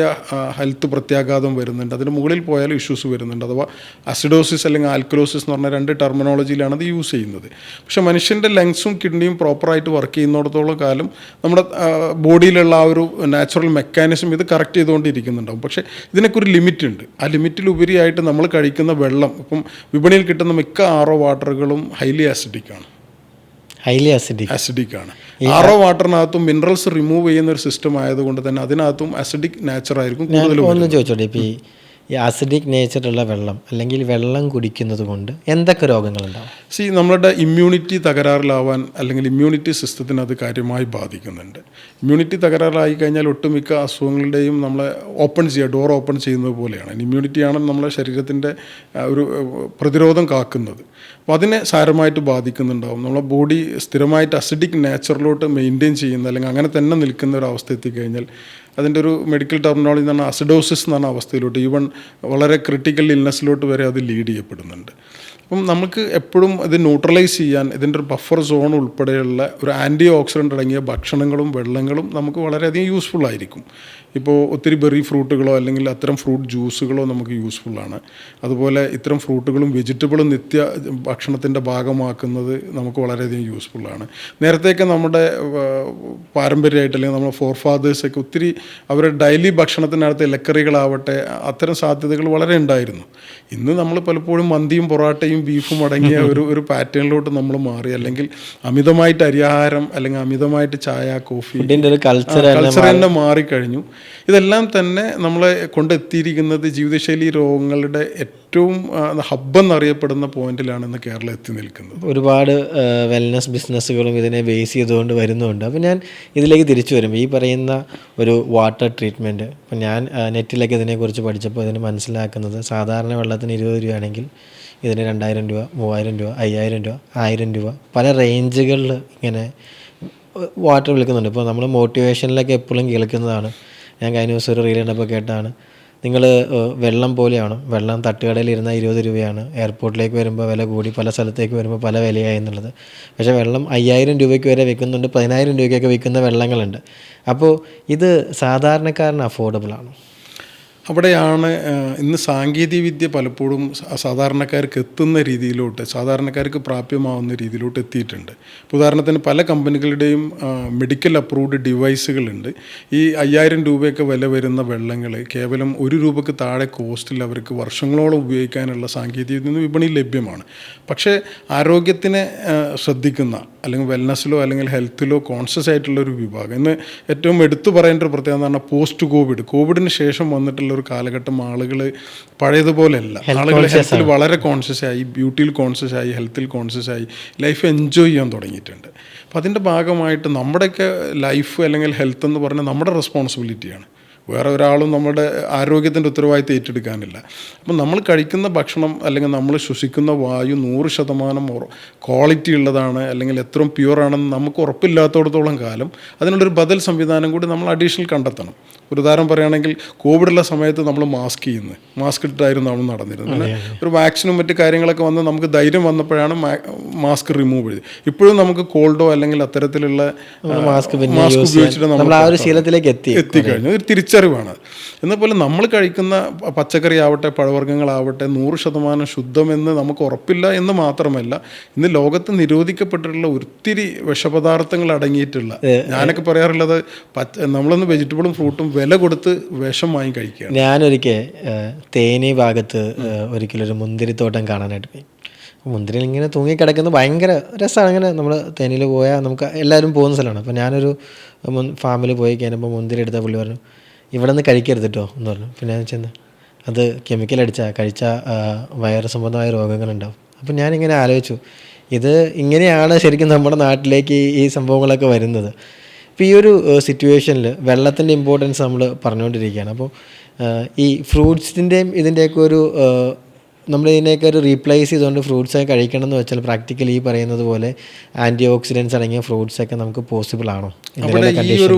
ഹെൽത്ത് പ്രത്യാഘാതം വരുന്നുണ്ട്, അതിന് മുകളിൽ പോയാലും ഇഷ്യൂസ് വരുന്നുണ്ട്. അഥവാ അസിഡോസിസ് അല്ലെങ്കിൽ ആൽക്കലോസിസ് എന്ന് പറഞ്ഞ 2 ടെർമിനോളജിയിലാണ് അത് യൂസ് ചെയ്യുന്നത്. പക്ഷേ മനുഷ്യൻ്റെ ലങ്സും കിഡ്നിയും പ്രോപ്പറായിട്ട് വർക്ക് ചെയ്യുന്നിടത്തോളം കാലം നമ്മുടെ ബോഡിയിലുള്ള ആ ഒരു നാച്ചുറൽ മെക്കാനിസം ഇത് കറക്റ്റ് ചെയ്തുകൊണ്ടിരിക്കുന്നുണ്ടാവും. പക്ഷേ ഇതിനൊക്കെ ഒരു ലിമിറ്റ് ഉണ്ട്. ആ ലിമിറ്റിലുപരിയായിട്ട് നമ്മൾ കഴിക്കുന്ന വെള്ളം, ഇപ്പം വിപണിയിൽ കിട്ടുന്ന മിക്ക RO വാട്ടറുകളും ഹൈലി ആസിഡിക് ആണ്. RO വാട്ടറിനകത്തും മിനറൽസ് റിമൂവ് ചെയ്യുന്ന ഒരു സിസ്റ്റം ആയതുകൊണ്ട് തന്നെ അതിനകത്തും അസിഡിക് നാച്ചർ ആയിരിക്കും കൂടുതലും. ഒന്ന് ചോദിച്ചോട്ടെ, ഇപ്പോൾ ഈ ഈ അസിഡിക് നേച്ചറുള്ള വെള്ളം അല്ലെങ്കിൽ വെള്ളം കുടിക്കുന്നത് കൊണ്ട് എന്തൊക്കെ രോഗങ്ങളുണ്ടാവും? നമ്മളുടെ ഇമ്മ്യൂണിറ്റി തകരാറിലാവാൻ അല്ലെങ്കിൽ ഇമ്മ്യൂണിറ്റി സിസ്റ്റത്തിന് അത് കാര്യമായി ബാധിക്കുന്നുണ്ട്. ഇമ്മ്യൂണിറ്റി തകരാറിലായി കഴിഞ്ഞാൽ ഒട്ടുമിക്ക അസുഖങ്ങളുടെയും നമ്മളെ ഡോർ ഓപ്പൺ ചെയ്യുന്നത് പോലെയാണ്. ഇമ്മ്യൂണിറ്റിയാണ് നമ്മളെ ശരീരത്തിൻ്റെ ഒരു പ്രതിരോധം കാക്കുന്നത്. അപ്പോൾ അതിനെ സാരമായിട്ട് ബാധിക്കുന്നുണ്ടാവും. നമ്മളെ ബോഡി സ്ഥിരമായിട്ട് അസിഡിക് നേച്ചറിലോട്ട് മെയിൻറ്റെയിൻ ചെയ്യുന്ന അല്ലെങ്കിൽ അങ്ങനെ തന്നെ നിൽക്കുന്ന ഒരു അവസ്ഥ എത്തിക്കഴിഞ്ഞാൽ അതിൻ്റെ ഒരു മെഡിക്കൽ ടെർമിനോളജി എന്ന് പറഞ്ഞാൽ അസിഡോസിസ് എന്ന് പറഞ്ഞ അവസ്ഥയിലോട്ട്, ഈവൻ വളരെ ക്രിട്ടിക്കൽ ഇൽനെസ്സിലോട്ട് വരെ അത് ലീഡ് ചെയ്യപ്പെടുന്നുണ്ട്. അപ്പം നമുക്ക് എപ്പോഴും ഇത് ന്യൂട്രലൈസ് ചെയ്യാൻ ഇതിൻ്റെ ഒരു ബഫർ സോൺ ഉൾപ്പെടെയുള്ള ഒരു ആൻറ്റി ഓക്സിഡൻ്റ് അടങ്ങിയ ഭക്ഷണങ്ങളും വെള്ളങ്ങളും നമുക്ക് വളരെയധികം യൂസ്ഫുൾ ആയിരിക്കും. ഇപ്പോൾ ഒത്തിരി ബെറി ഫ്രൂട്ടുകളോ അല്ലെങ്കിൽ അത്തരം ഫ്രൂട്ട് ജ്യൂസുകളോ നമുക്ക് യൂസ്ഫുള്ളാണ്. അതുപോലെ ഇത്തരം ഫ്രൂട്ടുകളും വെജിറ്റബിളും നിത്യ ഭക്ഷണത്തിൻ്റെ ഭാഗമാക്കുന്നത് നമുക്ക് വളരെയധികം യൂസ്ഫുള്ളാണ്. നേരത്തെയൊക്കെ നമ്മുടെ പാരമ്പര്യമായിട്ട് അല്ലെങ്കിൽ നമ്മുടെ ഫോർ ഫാദേഴ്സൊക്കെ ഒത്തിരി അവരുടെ ഡെയിലി ഭക്ഷണത്തിനകത്ത് ഇലക്കറികളാവട്ടെ അത്തരം സാധ്യതകൾ വളരെ ഉണ്ടായിരുന്നു. ഇന്ന് നമ്മൾ പലപ്പോഴും മന്തിയും പൊറാട്ടയും ബീഫും അടങ്ങിയ ഒരു പാറ്റേണിലോട്ട് നമ്മൾ മാറി. അല്ലെങ്കിൽ അമിതമായിട്ട് അരിയാഹാരം അല്ലെങ്കിൽ അമിതമായിട്ട് ചായ കോഫി കൾച്ചർ തന്നെ മാറിക്കഴിഞ്ഞു. ഇതെല്ലാം തന്നെ നമ്മളെ കൊണ്ടെത്തിയിരിക്കുന്നത് ജീവിതശൈലി രോഗങ്ങളുടെ ഏറ്റവും ഹബ്ബെന്നറിയപ്പെടുന്ന പോയിന്റിലാണ് കേരളം എത്തി നിൽക്കുന്നത്. ഒരുപാട് വെൽനസ് ബിസിനസ്സുകളും ഇതിനെ ബേസ് ചെയ്തുകൊണ്ട് വരുന്നുണ്ട്. അപ്പോൾ ഞാൻ ഇതിലേക്ക് തിരിച്ചു വരും. ഈ പറയുന്ന ഒരു വാട്ടർ ട്രീറ്റ്മെൻറ്റ്, ഇപ്പോൾ ഞാൻ നെറ്റിലൊക്കെ ഇതിനെക്കുറിച്ച് പഠിച്ചപ്പോൾ ഇതിന് മനസ്സിലാക്കുന്നത് സാധാരണ വെള്ളത്തിന് 20 രൂപയാണെങ്കിൽ ഇതിന് 2000 രൂപ, 3000 രൂപ, 5000 രൂപ, 1000 രൂപ പല റേഞ്ചുകളിൽ ഇങ്ങനെ വാട്ടർ വിൽക്കുന്നുണ്ട്. ഇപ്പോൾ നമ്മൾ മോട്ടിവേഷനിലൊക്കെ എപ്പോഴും കേൾക്കുന്നതാണ്. ഞാൻ കഴിഞ്ഞ ദിവസം ഒരു റീൽ കണ്ടപ്പോൾ കേട്ടാണ്, നിങ്ങൾ വെള്ളം പോലെയാണ്, വെള്ളം തട്ടുകടയിൽ ഇരുന്നാൽ 20 രൂപയാണ്, എയർപോർട്ടിലേക്ക് വരുമ്പോൾ വില കൂടി, പല സ്ഥലത്തേക്ക് വരുമ്പോൾ പല വിലയായി എന്നുള്ളത്. പക്ഷേ വെള്ളം 5000 രൂപയ്ക്ക് വരെ വിൽക്കുന്നുണ്ട്, 10000 രൂപയ്ക്കൊക്കെ വിൽക്കുന്ന വെള്ളങ്ങളുണ്ട്. അപ്പോൾ ഇത് സാധാരണക്കാരന് അഫോർഡബിളാണ്. അവിടെയാണ് ഇന്ന് സാങ്കേതിക വിദ്യ പലപ്പോഴും സാധാരണക്കാർക്ക് എത്തുന്ന രീതിയിലോട്ട്, സാധാരണക്കാർക്ക് പ്രാപ്യമാവുന്ന രീതിയിലോട്ട് എത്തിയിട്ടുണ്ട്. ഉദാഹരണത്തിന് പല കമ്പനികളുടെയും മെഡിക്കൽ അപ്രൂവ്ഡ് ഡിവൈസുകളുണ്ട്. ഈ 5000 രൂപയൊക്കെ വില വരുന്ന വെള്ളങ്ങൾ കേവലം 1 രൂപയ്ക്ക് താഴെ കോസ്റ്റിൽ അവർക്ക് വർഷങ്ങളോളം ഉപയോഗിക്കാനുള്ള സാങ്കേതിക വിദ്യ വിപണിയിൽ ലഭ്യമാണ്. പക്ഷേ ആരോഗ്യത്തിനെ ശ്രദ്ധിക്കുന്ന അല്ലെങ്കിൽ വെൽനസ്സിലോ അല്ലെങ്കിൽ ഹെൽത്തിലോ കോൺഷ്യസ് ആയിട്ടുള്ള ഒരു വിഭാഗം, ഇന്ന് ഏറ്റവും എടുത്തു പറയേണ്ട ഒരു പ്രത്യേകത എന്ന് പറഞ്ഞാൽ കോവിഡിന് ശേഷം വന്നിട്ടുള്ള ഒരു കാലഘട്ടം ആളുകൾ പഴയതുപോലെയല്ല. ആളുകൾ ഹെൽത്തിൽ വളരെ കോൺഷ്യസ് ആയി, ബ്യൂട്ടിയിൽ കോൺഷ്യസ് ആയി, ഹെൽത്തിൽ കോൺഷ്യസ് ആയി, ലൈഫ് എൻജോയ് ചെയ്യാൻ തുടങ്ങിയിട്ടുണ്ട്. അപ്പോൾ അതിൻ്റെ ഭാഗമായിട്ട് നമ്മുടെയൊക്കെ ലൈഫ് അല്ലെങ്കിൽ ഹെൽത്ത് എന്ന് പറഞ്ഞാൽ നമ്മുടെ റെസ്പോൺസിബിലിറ്റിയാണ്. വേറെ ഒരാളും നമ്മുടെ ആരോഗ്യത്തിൻ്റെ ഉത്തരവാദിത്തം ഏറ്റെടുക്കാനില്ല. അപ്പം നമ്മൾ കഴിക്കുന്ന ഭക്ഷണം അല്ലെങ്കിൽ നമ്മൾ ശ്വസിക്കുന്ന വായു 100% ക്വാളിറ്റി ഉള്ളതാണ് അല്ലെങ്കിൽ എത്രയും പ്യുവറാണെന്ന് നമുക്ക് ഉറപ്പില്ലാത്തടത്തോളം കാലം അതിനുള്ളൊരു ബദൽ സംവിധാനം കൂടി നമ്മൾ അഡീഷണൽ കണ്ടെത്തണം. ഒരു ഉദാഹരണം പറയുകയാണെങ്കിൽ കോവിഡുള്ള സമയത്ത് നമ്മൾ മാസ്ക് ഇട്ടായിരുന്നു നമ്മൾ നടന്നിരുന്നത്. പിന്നെ ഒരു വാക്സിനും മറ്റു കാര്യങ്ങളൊക്കെ വന്ന് നമുക്ക് ധൈര്യം വന്നപ്പോഴാണ് മാസ്ക് റിമൂവ് ചെയ്തത്. ഇപ്പോഴും നമുക്ക് കോൾഡോ അല്ലെങ്കിൽ അത്തരത്തിലുള്ള മാസ്ക് ഉപയോഗിച്ചിട്ട് നമ്മൾ എത്തിക്കഴിഞ്ഞു. ഒരു തിരിച്ചറിവാണ്. എന്നപോലെ നമ്മൾ കഴിക്കുന്ന പച്ചക്കറി ആവട്ടെ പഴവർഗ്ഗങ്ങളാവട്ടെ 100% ശുദ്ധമെന്ന് നമുക്ക് ഉറപ്പില്ല എന്ന് മാത്രമല്ല, ഇന്ന് ലോകത്ത് നിരോധിക്കപ്പെട്ടിട്ടുള്ള ഒത്തിരി വിഷപദാർത്ഥങ്ങൾ അടങ്ങിയിട്ടുള്ള, ഞാനൊക്കെ പറയാറുള്ളത് നമ്മളൊന്ന് വെജിറ്റബിളും ഫ്രൂട്ടും വില കൊടുത്ത് വിഷം വാങ്ങി കഴിക്കുക. ഞാനൊരിക്കൽ തേനി ഭാഗത്ത് ഒരിക്കലൊരു മുന്തിരിത്തോട്ടം കാണാനായിട്ട് പോയി. മുന്തിരിയിൽ ഇങ്ങനെ തൂങ്ങിക്കിടക്കുന്നത് ഭയങ്കര രസമാണ്. അങ്ങനെ നമ്മൾ തേനിയിൽ പോയാൽ നമുക്ക് എല്ലാവരും പോകുന്ന സ്ഥലമാണ്. അപ്പോൾ ഞാനൊരു ഫാമിൽ പോയി കഴിഞ്ഞപ്പോൾ മുന്തിരി എടുത്ത പുള്ളി പറഞ്ഞു, ഇവിടെ നിന്ന് കഴിക്കരുത് കേട്ടോ എന്ന് പറഞ്ഞു. പിന്നെ ചെന്ന് അത് കെമിക്കൽ കഴിച്ചാൽ വയറ് സംബന്ധമായ രോഗങ്ങളുണ്ടാവും. അപ്പം ഞാനിങ്ങനെ ആലോചിച്ചു, ഇത് ഇങ്ങനെയാണ് ശരിക്കും നമ്മുടെ നാട്ടിലേക്ക് ഈ സംഭവങ്ങളൊക്കെ വരുന്നത്. ഇപ്പോൾ ഈ ഒരു സിറ്റുവേഷനിൽ വെള്ളത്തിൻ്റെ ഇമ്പോർട്ടൻസ് നമ്മൾ പറഞ്ഞുകൊണ്ടിരിക്കുകയാണ്. അപ്പോൾ ഈ ഫ്രൂട്ട്സിൻ്റെയും ഇതിൻ്റെയൊക്കെ ഒരു നമ്മൾ ഇതിനെയൊക്കെ ഒരു റീപ്ലേസ് ചെയ്തുകൊണ്ട് ഫ്രൂട്ട്സൊക്കെ കഴിക്കണം എന്ന് വെച്ചാൽ പ്രാക്ടിക്കലി ഈ പറയുന്നത് പോലെ ആൻറ്റി ഓക്സിഡൻസ് അടങ്ങിയ ഫ്രൂട്ട്സൊക്കെ നമുക്ക് പോസിബിൾ ആണോ? അവിടെ ഈ ഒരു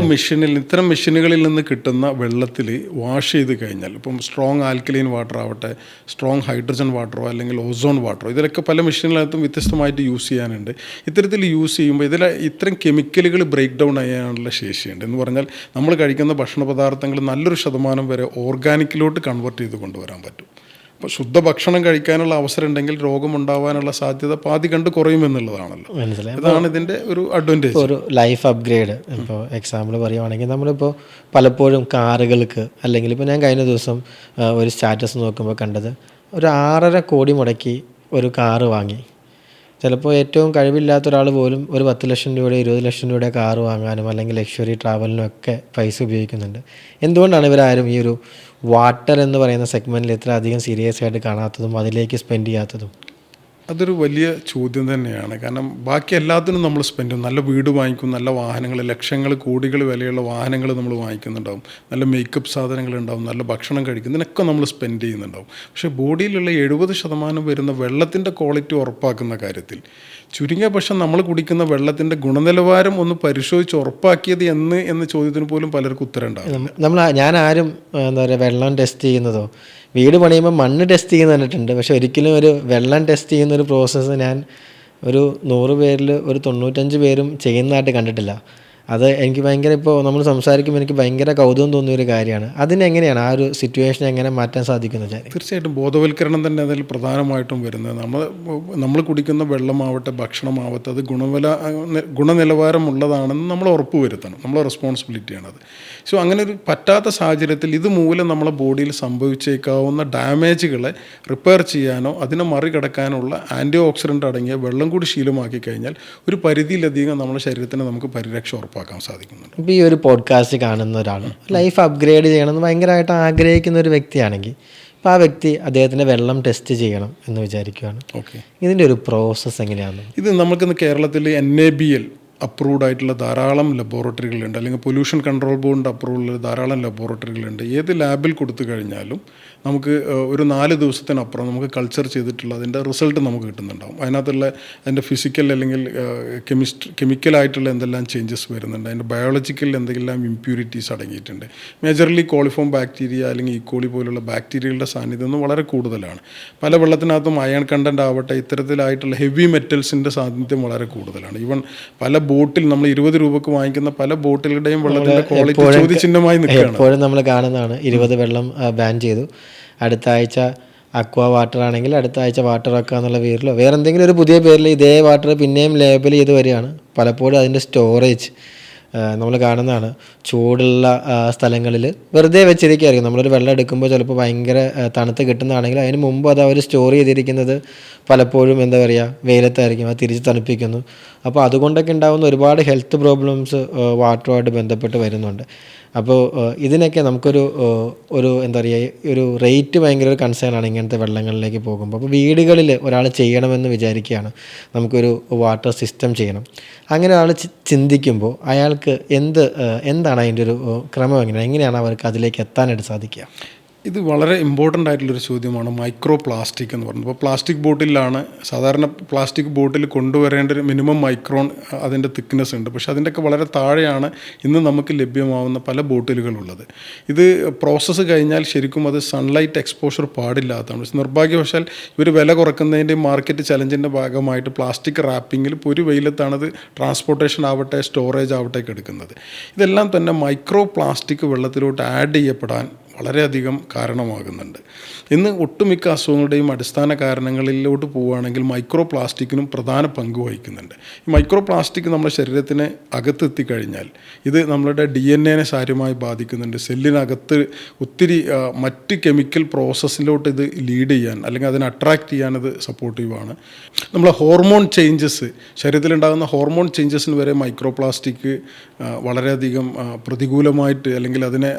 ഇത്തരം മെഷീനുകളിൽ നിന്ന് കിട്ടുന്ന വെള്ളത്തിൽ വാഷ് ചെയ്ത് കഴിഞ്ഞാൽ, ഇപ്പം സ്ട്രോങ് ആൽക്കലൈൻ വാട്ടർ ആവട്ടെ, സ്ട്രോങ് ഹൈഡ്രജൻ വാട്ടറോ അല്ലെങ്കിൽ ഓസോൺ വാട്ടറോ, ഇതിലൊക്കെ പല മെഷീനുകളകത്തും വ്യത്യസ്തമായിട്ട് യൂസ് ചെയ്യാനുണ്ട്. ഇത്തരത്തിൽ യൂസ് ചെയ്യുമ്പോൾ ഇത്തരം കെമിക്കലുകൾ ബ്രേക്ക് ഡൗൺ ചെയ്യാനുള്ള ശേഷിയുണ്ട്. എന്ന് പറഞ്ഞാൽ നമ്മൾ കഴിക്കുന്ന ഭക്ഷണ പദാർത്ഥങ്ങൾ നല്ലൊരു ശതമാനം വരെ ഓർഗാനിക്കിലോട്ട് കൺവേർട്ട് ചെയ്ത് കൊണ്ടുവരാൻ പറ്റും. അപ്പോൾ ശുദ്ധഭക്ഷണം കഴിക്കാനുള്ള അവസരം ഉണ്ടെങ്കിൽ രോഗമുണ്ടാവാനുള്ള സാധ്യത പാതി കണ്ട് കുറയുമെന്നുള്ളതാണല്ലോ. ഇതാണ് ഇതിൻ്റെ ഒരു അഡ്വാൻറ്റേജ്. ഒരു ലൈഫ് അപ്ഗ്രേഡ്. ഇപ്പോൾ എക്സാമ്പിൾ പറയുവാണെങ്കിൽ നമ്മളിപ്പോൾ പലപ്പോഴും കാറുകൾക്ക് അല്ലെങ്കിൽ ഇപ്പോൾ ഞാൻ കഴിഞ്ഞ ദിവസം ഒരു സ്റ്റാറ്റസ് നോക്കുമ്പോൾ കണ്ടത്, ഒരു 6.5 കോടി മുടക്കി ഒരു കാറ് വാങ്ങി. ചിലപ്പോൾ ഏറ്റവും കഴിവില്ലാത്ത ഒരാൾ പോലും ഒരു 10 ലക്ഷം രൂപയുടെ 20 ലക്ഷം രൂപയുടെ കാറ് വാങ്ങാനും അല്ലെങ്കിൽ ലക്ഷറി ട്രാവലിനും ഒക്കെ പൈസ ഉപയോഗിക്കുന്നുണ്ട്. എന്തുകൊണ്ടാണ് ഇവരാരും ഈ ഒരു വാട്ടർ എന്ന് പറയുന്ന സെഗ്മെൻറ്റിൽ ഇത്ര അധികം സീരിയസ് ആയിട്ട് കാണാത്തതും അതിലേക്ക് സ്പെൻഡ് ചെയ്യാത്തതും? അതൊരു വലിയ ചോദ്യം തന്നെയാണ്. കാരണം ബാക്കി എല്ലാത്തിനും നമ്മൾ സ്പെൻഡ് ചെയ്യും. നല്ല വീട് വാങ്ങിക്കും, നല്ല വാഹനങ്ങൾ, ലക്ഷങ്ങൾ കോടികൾ വിലയുള്ള വാഹനങ്ങൾ നമ്മൾ വാങ്ങിക്കുന്നുണ്ടാവും, നല്ല മേക്കപ്പ് സാധനങ്ങളുണ്ടാവും, നല്ല ഭക്ഷണം കഴിക്കും, ഇതിനൊക്കെ നമ്മൾ സ്പെൻഡ് ചെയ്യുന്നുണ്ടാവും. പക്ഷേ ബോഡിയിലുള്ള 70% വരുന്ന വെള്ളത്തിൻ്റെ ക്വാളിറ്റി ഉറപ്പാക്കുന്ന കാര്യത്തിൽ ചുരുങ്ങിയ പക്ഷം നമ്മൾ കുടിക്കുന്ന വെള്ളത്തിൻ്റെ ഗുണനിലവാരം ഒന്ന് പരിശോധിച്ച് ഉറപ്പാക്കിയത് എന്ന ചോദ്യത്തിന് പോലും പലർക്കും ഉത്തരം ഉണ്ടാവും. ഞാൻ ആരും എന്താ പറയുക വെള്ളം ടെസ്റ്റ് ചെയ്യുന്നതോ വീട് പണിയുമ്പോൾ മണ്ണ് ടെസ്റ്റ് ചെയ്യുന്ന കണ്ടിട്ടുണ്ട്. പക്ഷെ ഒരിക്കലും ഒരു വെള്ളം ടെസ്റ്റ് ചെയ്യുന്ന ഒരു പ്രോസസ്സ് ഞാൻ ഒരു 100 പേരിൽ ഒരു 95 പേരും ചെയ്യുന്നതായിട്ട് കണ്ടിട്ടില്ല. അത് എനിക്ക് ഭയങ്കര, ഇപ്പോൾ നമ്മൾ സംസാരിക്കുമ്പോൾ എനിക്ക് ഭയങ്കര കൗതുകം തോന്നിയൊരു കാര്യമാണ്. അതിനെങ്ങനെയാണ് ആ ഒരു സിറ്റുവേഷൻ എങ്ങനെ മാറ്റാൻ സാധിക്കുന്നത്? തീർച്ചയായിട്ടും ബോധവൽക്കരണം തന്നെ അതിൽ പ്രധാനമായിട്ടും വരുന്നത്. നമ്മൾ കുടിക്കുന്ന വെള്ളമാവട്ടെ ഭക്ഷണമാവട്ടെ അത് ഗുണനിലവാരമുള്ളതാണെന്ന് നമ്മൾ ഉറപ്പ് വരുത്തണം. നമ്മളെ റെസ്പോൺസിബിലിറ്റിയാണത്. സോ അങ്ങനെ ഒരു പറ്റാത്ത സാഹചര്യത്തിൽ ഇതുമൂലം നമ്മളെ ബോഡിയിൽ സംഭവിച്ചേക്കാവുന്ന ഡാമേജുകളെ റിപ്പയർ ചെയ്യാനോ അതിനെ മറികടക്കാനുള്ള ആൻറ്റി ഓക്സിഡൻ്റ് അടങ്ങിയ വെള്ളം കൂടി ശീലമാക്കി കഴിഞ്ഞാൽ ഒരു പരിധിയിലധികം നമ്മുടെ ശരീരത്തിന് നമുക്ക് പരിരക്ഷ ഉറപ്പാക്കാൻ സാധിക്കുന്നുണ്ട്. ഇപ്പോൾ ഈ ഒരു പോഡ്കാസ്റ്റ് കാണുന്ന ഒരാൾ ലൈഫ് അപ്ഗ്രേഡ് ചെയ്യണമെന്ന് ഭയങ്കരമായിട്ട് ആഗ്രഹിക്കുന്ന ഒരു വ്യക്തിയാണെങ്കിൽ അപ്പോൾ ആ വ്യക്തി അദ്ദേഹത്തിൻ്റെ വെള്ളം ടെസ്റ്റ് ചെയ്യണം എന്ന് വിചാരിക്കുകയാണ്. ഓക്കെ, ഇതിൻ്റെ ഒരു പ്രോസസ്സ് എങ്ങനെയാണ്? ഇത് നമുക്കിന്ന് കേരളത്തിൽ NABL അപ്രൂവ്ഡ് ആയിട്ടുള്ള ധാരാളം ലബോറട്ടറികളുണ്ട്, അല്ലെങ്കിൽ പൊല്യൂഷൻ കൺട്രോൾ ബോർഡിൻ്റെ അപ്രൂവലുള്ള ധാരാളം ലബോറട്ടറികളുണ്ട്. ഏത് ലാബിൽ കൊടുത്തു കഴിഞ്ഞാലും നമുക്ക് ഒരു 4 ദിവസത്തിനപ്പുറം നമുക്ക് കൾച്ചർ ചെയ്തിട്ടുള്ള അതിൻ്റെ റിസൾട്ട് നമുക്ക് കിട്ടുന്നുണ്ടാകും. അതിനകത്തുള്ള അതിൻ്റെ ഫിസിക്കൽ അല്ലെങ്കിൽ കെമിക്കലായിട്ടുള്ള എന്തെല്ലാം ചേഞ്ചസ് വരുന്നുണ്ട്, അതിൻ്റെ ബയോളജിക്കൽ എന്തെല്ലാം ഇമ്പ്യൂരിറ്റീസ് അടങ്ങിയിട്ടുണ്ട്. മേജർലി കോളിഫോം ബാക്ടീരിയ അല്ലെങ്കിൽ ഈക്കോളി പോലുള്ള ബാക്ടീരിയകളുടെ സാന്നിധ്യം വളരെ കൂടുതലാണ്. പല വെള്ളത്തിനകത്തും അയൺ കണ്ടൻ്റ് ആവട്ടെ, ഇത്തരത്തിലായിട്ടുള്ള ഹെവി മെറ്റൽസിൻ്റെ സാന്നിധ്യം വളരെ കൂടുതലാണ്. ഈവൻ പല ബോട്ടിൽ നമ്മൾ 20 രൂപക്ക് വാങ്ങിക്കുന്ന പല ബോട്ടിലുടെയും വെള്ളത്തിൻ്റെ ക്വാളിറ്റി ചോദ്യചിഹ്നമായി നിൽക്കുകയാണ്. എപ്പോഴും നമ്മൾ കാണുന്നതാണ് 20 വെള്ളം ബാൻ ചെയ്തു, അടുത്ത ആഴ്ച അക്വ വാട്ടർ ആണെങ്കിൽ അടുത്ത ആഴ്ച വാട്ടർ അക്വ എന്നുള്ള പേരിലോ വേറെ എന്തെങ്കിലും ഒരു പുതിയ പേരിൽ ഇതേ വാട്ടർ പിന്നെയും ലേബൽ ചെയ്ത് വരികയാണ്. പലപ്പോഴും അതിൻ്റെ സ്റ്റോറേജ് നമ്മൾ കാണുന്നതാണ്. ചൂടുള്ള സ്ഥലങ്ങളിൽ വെറുതെ വെച്ചിരിക്കുകയായിരിക്കും. നമ്മളൊരു വെള്ളം എടുക്കുമ്പോൾ ചിലപ്പോൾ ഭയങ്കര തണുത്ത് കിട്ടുന്നതാണെങ്കിൽ അതിന് മുമ്പ് അത് അവർ സ്റ്റോർ ചെയ്തിരിക്കുന്നത് പലപ്പോഴും എന്താ പറയുക വെയിലത്തായിരിക്കും, അത് തിരിച്ച് തണുപ്പിക്കുന്നു. അപ്പോൾ അതുകൊണ്ടൊക്കെ ഉണ്ടാകുന്ന ഒരുപാട് ഹെൽത്ത് പ്രോബ്ലംസ് വാട്ടറുമായിട്ട് ബന്ധപ്പെട്ട് വരുന്നുണ്ട്. അപ്പോൾ ഇതിനൊക്കെ നമുക്കൊരു എന്താ പറയുക ഒരു റേറ്റ് ഭയങ്കര ഒരു കൺസേൺ ആണ് ഇങ്ങനത്തെ വെള്ളങ്ങളിലേക്ക് പോകുമ്പോൾ. അപ്പോൾ വീടുകളിൽ ഒരാൾ ചെയ്യണമെന്ന് വിചാരിക്കുകയാണ്, നമുക്കൊരു വാട്ടർ സിസ്റ്റം ചെയ്യണം. അങ്ങനെ ഒരാൾ ചിന്തിക്കുമ്പോൾ അയാൾക്ക് എന്താണ് അതിൻ്റെ ഒരു ക്രമം, എങ്ങനെയാണ് അവർക്ക് അതിലേക്ക് എത്താനായിട്ട് സാധിക്കുക? ഇത് വളരെ ഇമ്പോർട്ടൻ്റ് ആയിട്ടുള്ളൊരു ചോദ്യമാണ്. മൈക്രോ പ്ലാസ്റ്റിക് എന്ന് പറയുന്നത്. ഇപ്പോൾ പ്ലാസ്റ്റിക് ബോട്ടിലാണ് സാധാരണ പ്ലാസ്റ്റിക് ബോട്ടിൽ കൊണ്ടുവരേണ്ട ഒരു മിനിമം മൈക്രോൺ അതിൻ്റെ തിക്നെസ് ഉണ്ട്. പക്ഷേ അതിൻ്റെയൊക്കെ വളരെ താഴെയാണ് ഇന്ന് നമുക്ക് ലഭ്യമാവുന്ന പല ബോട്ടിലുകളുള്ളത്. ഇത് പ്രോസസ്സ് കഴിഞ്ഞാൽ ശരിക്കും അത് സൺലൈറ്റ് എക്സ്പോഷർ പാടില്ലാത്തതാണ്. പക്ഷേ നിർഭാഗ്യവശാൽ ഇവർ വില കുറക്കുന്നതിൻ്റെയും മാർക്കറ്റ് ചലഞ്ചിൻ്റെ ഭാഗമായിട്ട് പ്ലാസ്റ്റിക് റാപ്പിങ്ങിൽ ഇപ്പോൾ ഒരു വെയിലത്താണത് ട്രാൻസ്പോർട്ടേഷൻ ആവട്ടെ സ്റ്റോറേജ് ആവട്ടെ എടുക്കുന്നത്. ഇതെല്ലാം തന്നെ മൈക്രോ പ്ലാസ്റ്റിക് വെള്ളത്തിലോട്ട് ആഡ് ചെയ്യപ്പെടാൻ വളരെയധികം കാരണമാകുന്നുണ്ട്. ഇന്ന് ഒട്ടുമിക്ക അസുഖങ്ങളുടെയും അടിസ്ഥാന കാരണങ്ങളിലോട്ട് പോവുകയാണെങ്കിൽ മൈക്രോ പ്ലാസ്റ്റിക്കിനും പ്രധാന പങ്ക് വഹിക്കുന്നുണ്ട്. ഈ മൈക്രോ പ്ലാസ്റ്റിക് നമ്മുടെ ശരീരത്തിന് അകത്തെത്തിക്കഴിഞ്ഞാൽ ഇത് നമ്മളുടെ DNA സാരമായി ബാധിക്കുന്നുണ്ട്. സെല്ലിനകത്ത് ഒത്തിരി മറ്റ് കെമിക്കൽ പ്രോസസ്സിലോട്ട് ഇത് ലീഡ് ചെയ്യാൻ അല്ലെങ്കിൽ അതിനെ അട്രാക്റ്റ് ചെയ്യാൻ ഇത് സപ്പോർട്ടീവാണ്. നമ്മളെ ഹോർമോൺ ചേഞ്ചസ്, ശരീരത്തിലുണ്ടാകുന്ന ഹോർമോൺ ചേഞ്ചസിന് വരെ മൈക്രോ പ്ലാസ്റ്റിക് വളരെയധികം പ്രതികൂലമായിട്ട് അല്ലെങ്കിൽ അതിനെ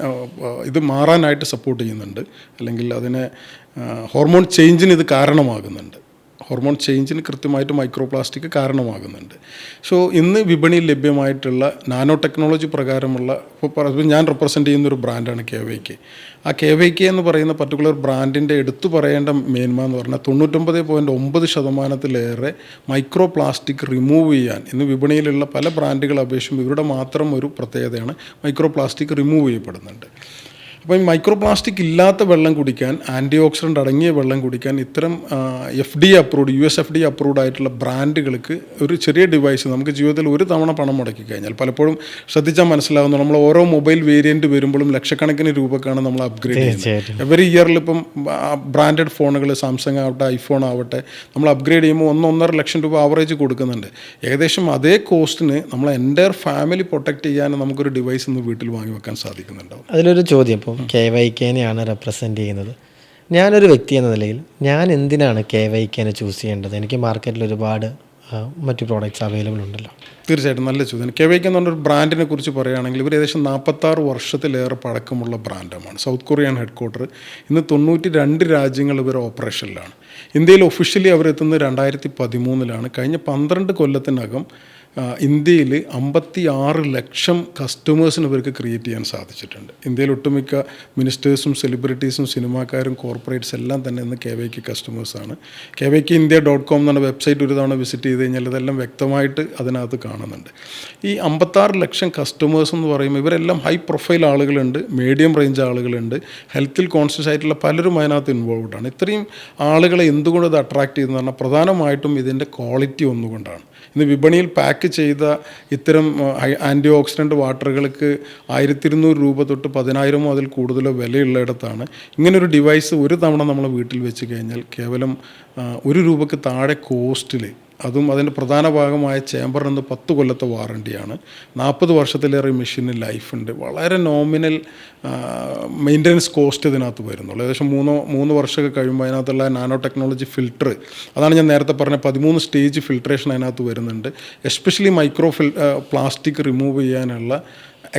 ഇത് മാറാനായിട്ട് സപ്പോർട്ട് ചെയ്യുന്നുണ്ട്, അല്ലെങ്കിൽ അതിനെ ഹോർമോൺ ചേഞ്ചിന് ഇത് കാരണമാകുന്നുണ്ട്. ഹോർമോൺ ചേഞ്ചിന് കൃത്യമായിട്ട് മൈക്രോ പ്ലാസ്റ്റിക് കാരണമാകുന്നുണ്ട്. സോ ഇന്ന് വിപണിയിൽ ലഭ്യമായിട്ടുള്ള നാനോ ടെക്നോളജി പ്രകാരമുള്ള, ഇപ്പോൾ ഞാൻ റെപ്രസെൻ്റ് ചെയ്യുന്നൊരു ബ്രാൻഡാണ് KVK. ആ KVK എന്ന് പറയുന്ന പർട്ടിക്കുലർ ബ്രാൻഡിൻ്റെ എടുത്തു പറയേണ്ട മേന്മ എന്ന് പറഞ്ഞാൽ 99.9% മൈക്രോ പ്ലാസ്റ്റിക് റിമൂവ് ചെയ്യാൻ ഇന്ന് വിപണിയിലുള്ള പല ബ്രാൻഡുകളെ അപേക്ഷിച്ചും ഇവരുടെ മാത്രം ഒരു പ്രത്യേകതയാണ് മൈക്രോ പ്ലാസ്റ്റിക് റിമൂവ് ചെയ്യപ്പെടുന്നുണ്ട്. അപ്പോൾ ഈ മൈക്രോ പ്ലാസ്റ്റിക് ഇല്ലാത്ത വെള്ളം കുടിക്കാൻ, ആൻറ്റി ഓക്സിഡൻ്റ് അടങ്ങിയ വെള്ളം കുടിക്കാൻ ഇത്തരം FDA approved US FDA approved ആയിട്ടുള്ള ബ്രാൻഡുകൾക്ക് ഒരു ചെറിയ ഡിവൈസ് നമുക്ക് ജീവിതത്തിൽ ഒരു തവണ പണം മുടക്കി കഴിഞ്ഞാൽ പലപ്പോഴും ശ്രദ്ധിച്ചാൽ മനസ്സിലാവുന്നു. നമ്മൾ ഓരോ മൊബൈൽ വേരിയൻറ്റ് വരുമ്പോഴും ലക്ഷക്കണക്കിന് രൂപക്കാണ് നമ്മൾ അപ്ഗ്രേഡ് ചെയ്യുന്നത്. എവറി ഇയറിൽ ഇപ്പം ബ്രാൻഡഡ് ഫോണുകൾ സാംസങ് ആവട്ടെ ഐഫോൺ ആവട്ടെ നമ്മൾ അപ്ഗ്രേഡ് ചെയ്യുമ്പോൾ 1-1.5 ലക്ഷം രൂപ ആവറേജ് കൊടുക്കുന്നുണ്ട്. ഏകദേശം അതേ കോസ്റ്റിന് നമ്മളെ എൻ്റയർ ഫാമിലി പ്രൊട്ടക്റ്റ് ചെയ്യാൻ നമുക്കൊരു ഡിവൈസ് ഇന്ന് വീട്ടിൽ വാങ്ങി വെക്കാൻ സാധിക്കുന്നുണ്ടാവും. അതിലൊരു ചോദ്യം, ഇപ്പം KVKനെയാണ് റെപ്രസെൻ്റ് ചെയ്യുന്നത്. ഞാനൊരു വ്യക്തി എന്ന നിലയിൽ ഞാൻ എന്തിനാണ് KVKനെ ചൂസ് ചെയ്യേണ്ടത്? എനിക്ക് മാർക്കറ്റിൽ ഒരുപാട് മറ്റു പ്രോഡക്റ്റ്സ് അവൈലബിൾ ഉണ്ടല്ലോ. തീർച്ചയായിട്ടും നല്ല ചോദ്യം. കെവൈക്ക് എന്ന് പറഞ്ഞൊരു ബ്രാൻഡിനെ കുറിച്ച് പറയുകയാണെങ്കിൽ ഇവർ ഏകദേശം 46 വർഷത്തിലേറെ പഴക്കമുള്ള ബ്രാൻഡാണ്. South Korean head quarter. ഇന്ന് 92 രാജ്യങ്ങൾ ഇവർ ഓപ്പറേഷനിലാണ്. ഇന്ത്യയിൽ ഒഫീഷ്യലി അവരെത്തുന്നത് 2013 കഴിഞ്ഞ 12 കൊല്ലത്തിനകം ഇന്ത്യയിൽ 56 ലക്ഷം കസ്റ്റമേഴ്സിന് ഇവർക്ക് ക്രിയേറ്റ് ചെയ്യാൻ സാധിച്ചിട്ടുണ്ട്. ഇന്ത്യയിൽ ഒട്ടുമിക്ക മിനിസ്റ്റേഴ്സും സെലിബ്രിറ്റീസും സിനിമാക്കാരും കോർപ്പറേറ്റ്സ് എല്ലാം തന്നെ ഇന്ന് കെവൈക്ക് കസ്റ്റമേഴ്സാണ്. കെവൈക്ക് India.com എന്നാണ് വെബ്സൈറ്റ്. ഒരു തവണ വിസിറ്റ് ചെയ്ത് കഴിഞ്ഞാൽ ഇതെല്ലാം വ്യക്തമായിട്ട് അതിനകത്ത് കാണുന്നുണ്ട്. ഈ 56 ലക്ഷം കസ്റ്റമേഴ്സ് എന്ന് പറയുമ്പോൾ ഇവരെല്ലാം ഹൈ പ്രൊഫൈൽ ആളുകളുണ്ട്, മീഡിയം റേഞ്ച് ആളുകളുണ്ട്, ഹെൽത്തിൽ കോൺഷ്യസ് ആയിട്ടുള്ള പലരും അതിനകത്ത് ഇൻവോൾവ്ഡ് ആണ്. ഇത്രയും ആളുകളെ എന്തുകൊണ്ട് ഇത് അട്രാക്ട് ചെയ്യുന്നതെന്ന് പറഞ്ഞാൽ പ്രധാനമായിട്ടും ഇതിൻ്റെ ക്വാളിറ്റി ഒന്നുകൊണ്ടാണ്. ഇന്ന് വിപണിയിൽ പാക്ക് ചെയ്ത ഇത്തരം ആൻറ്റി ഓക്സിഡൻറ്റ് വാട്ടറുകൾക്ക് 1200 രൂപ തൊട്ട് 10,000 അതിൽ കൂടുതലോ വിലയുള്ളിടത്താണ് ഇങ്ങനൊരു ഡിവൈസ് ഒരു തവണ നമ്മൾ വീട്ടിൽ വെച്ച് കഴിഞ്ഞാൽ കേവലം 1 രൂപയ്ക്ക് താഴെ കോസ്റ്റിൽ, അതും അതിൻ്റെ പ്രധാന ഭാഗമായ ചേമ്പറിന് 10 കൊല്ലത്തെ വാറണ്ടിയാണ്, 40 വർഷത്തിലേറെ മെഷീന് ലൈഫുണ്ട്, വളരെ നോമിനൽ മെയിൻ്റനൻസ് കോസ്റ്റ് ഇതിനകത്ത് വരുന്നുള്ളൂ. ഏകദേശം 3 വർഷമൊക്കെ കഴിയുമ്പോൾ അതിനകത്തുള്ള നാനോ ടെക്നോളജി ഫിൽറ്റർ, അതാണ് ഞാൻ നേരത്തെ പറഞ്ഞ 13 സ്റ്റേജ് ഫിൽട്രേഷൻ അതിനകത്ത് വരുന്നുണ്ട്. എസ്പെഷ്യലി പ്ലാസ്റ്റിക് റിമൂവ് ചെയ്യാനുള്ള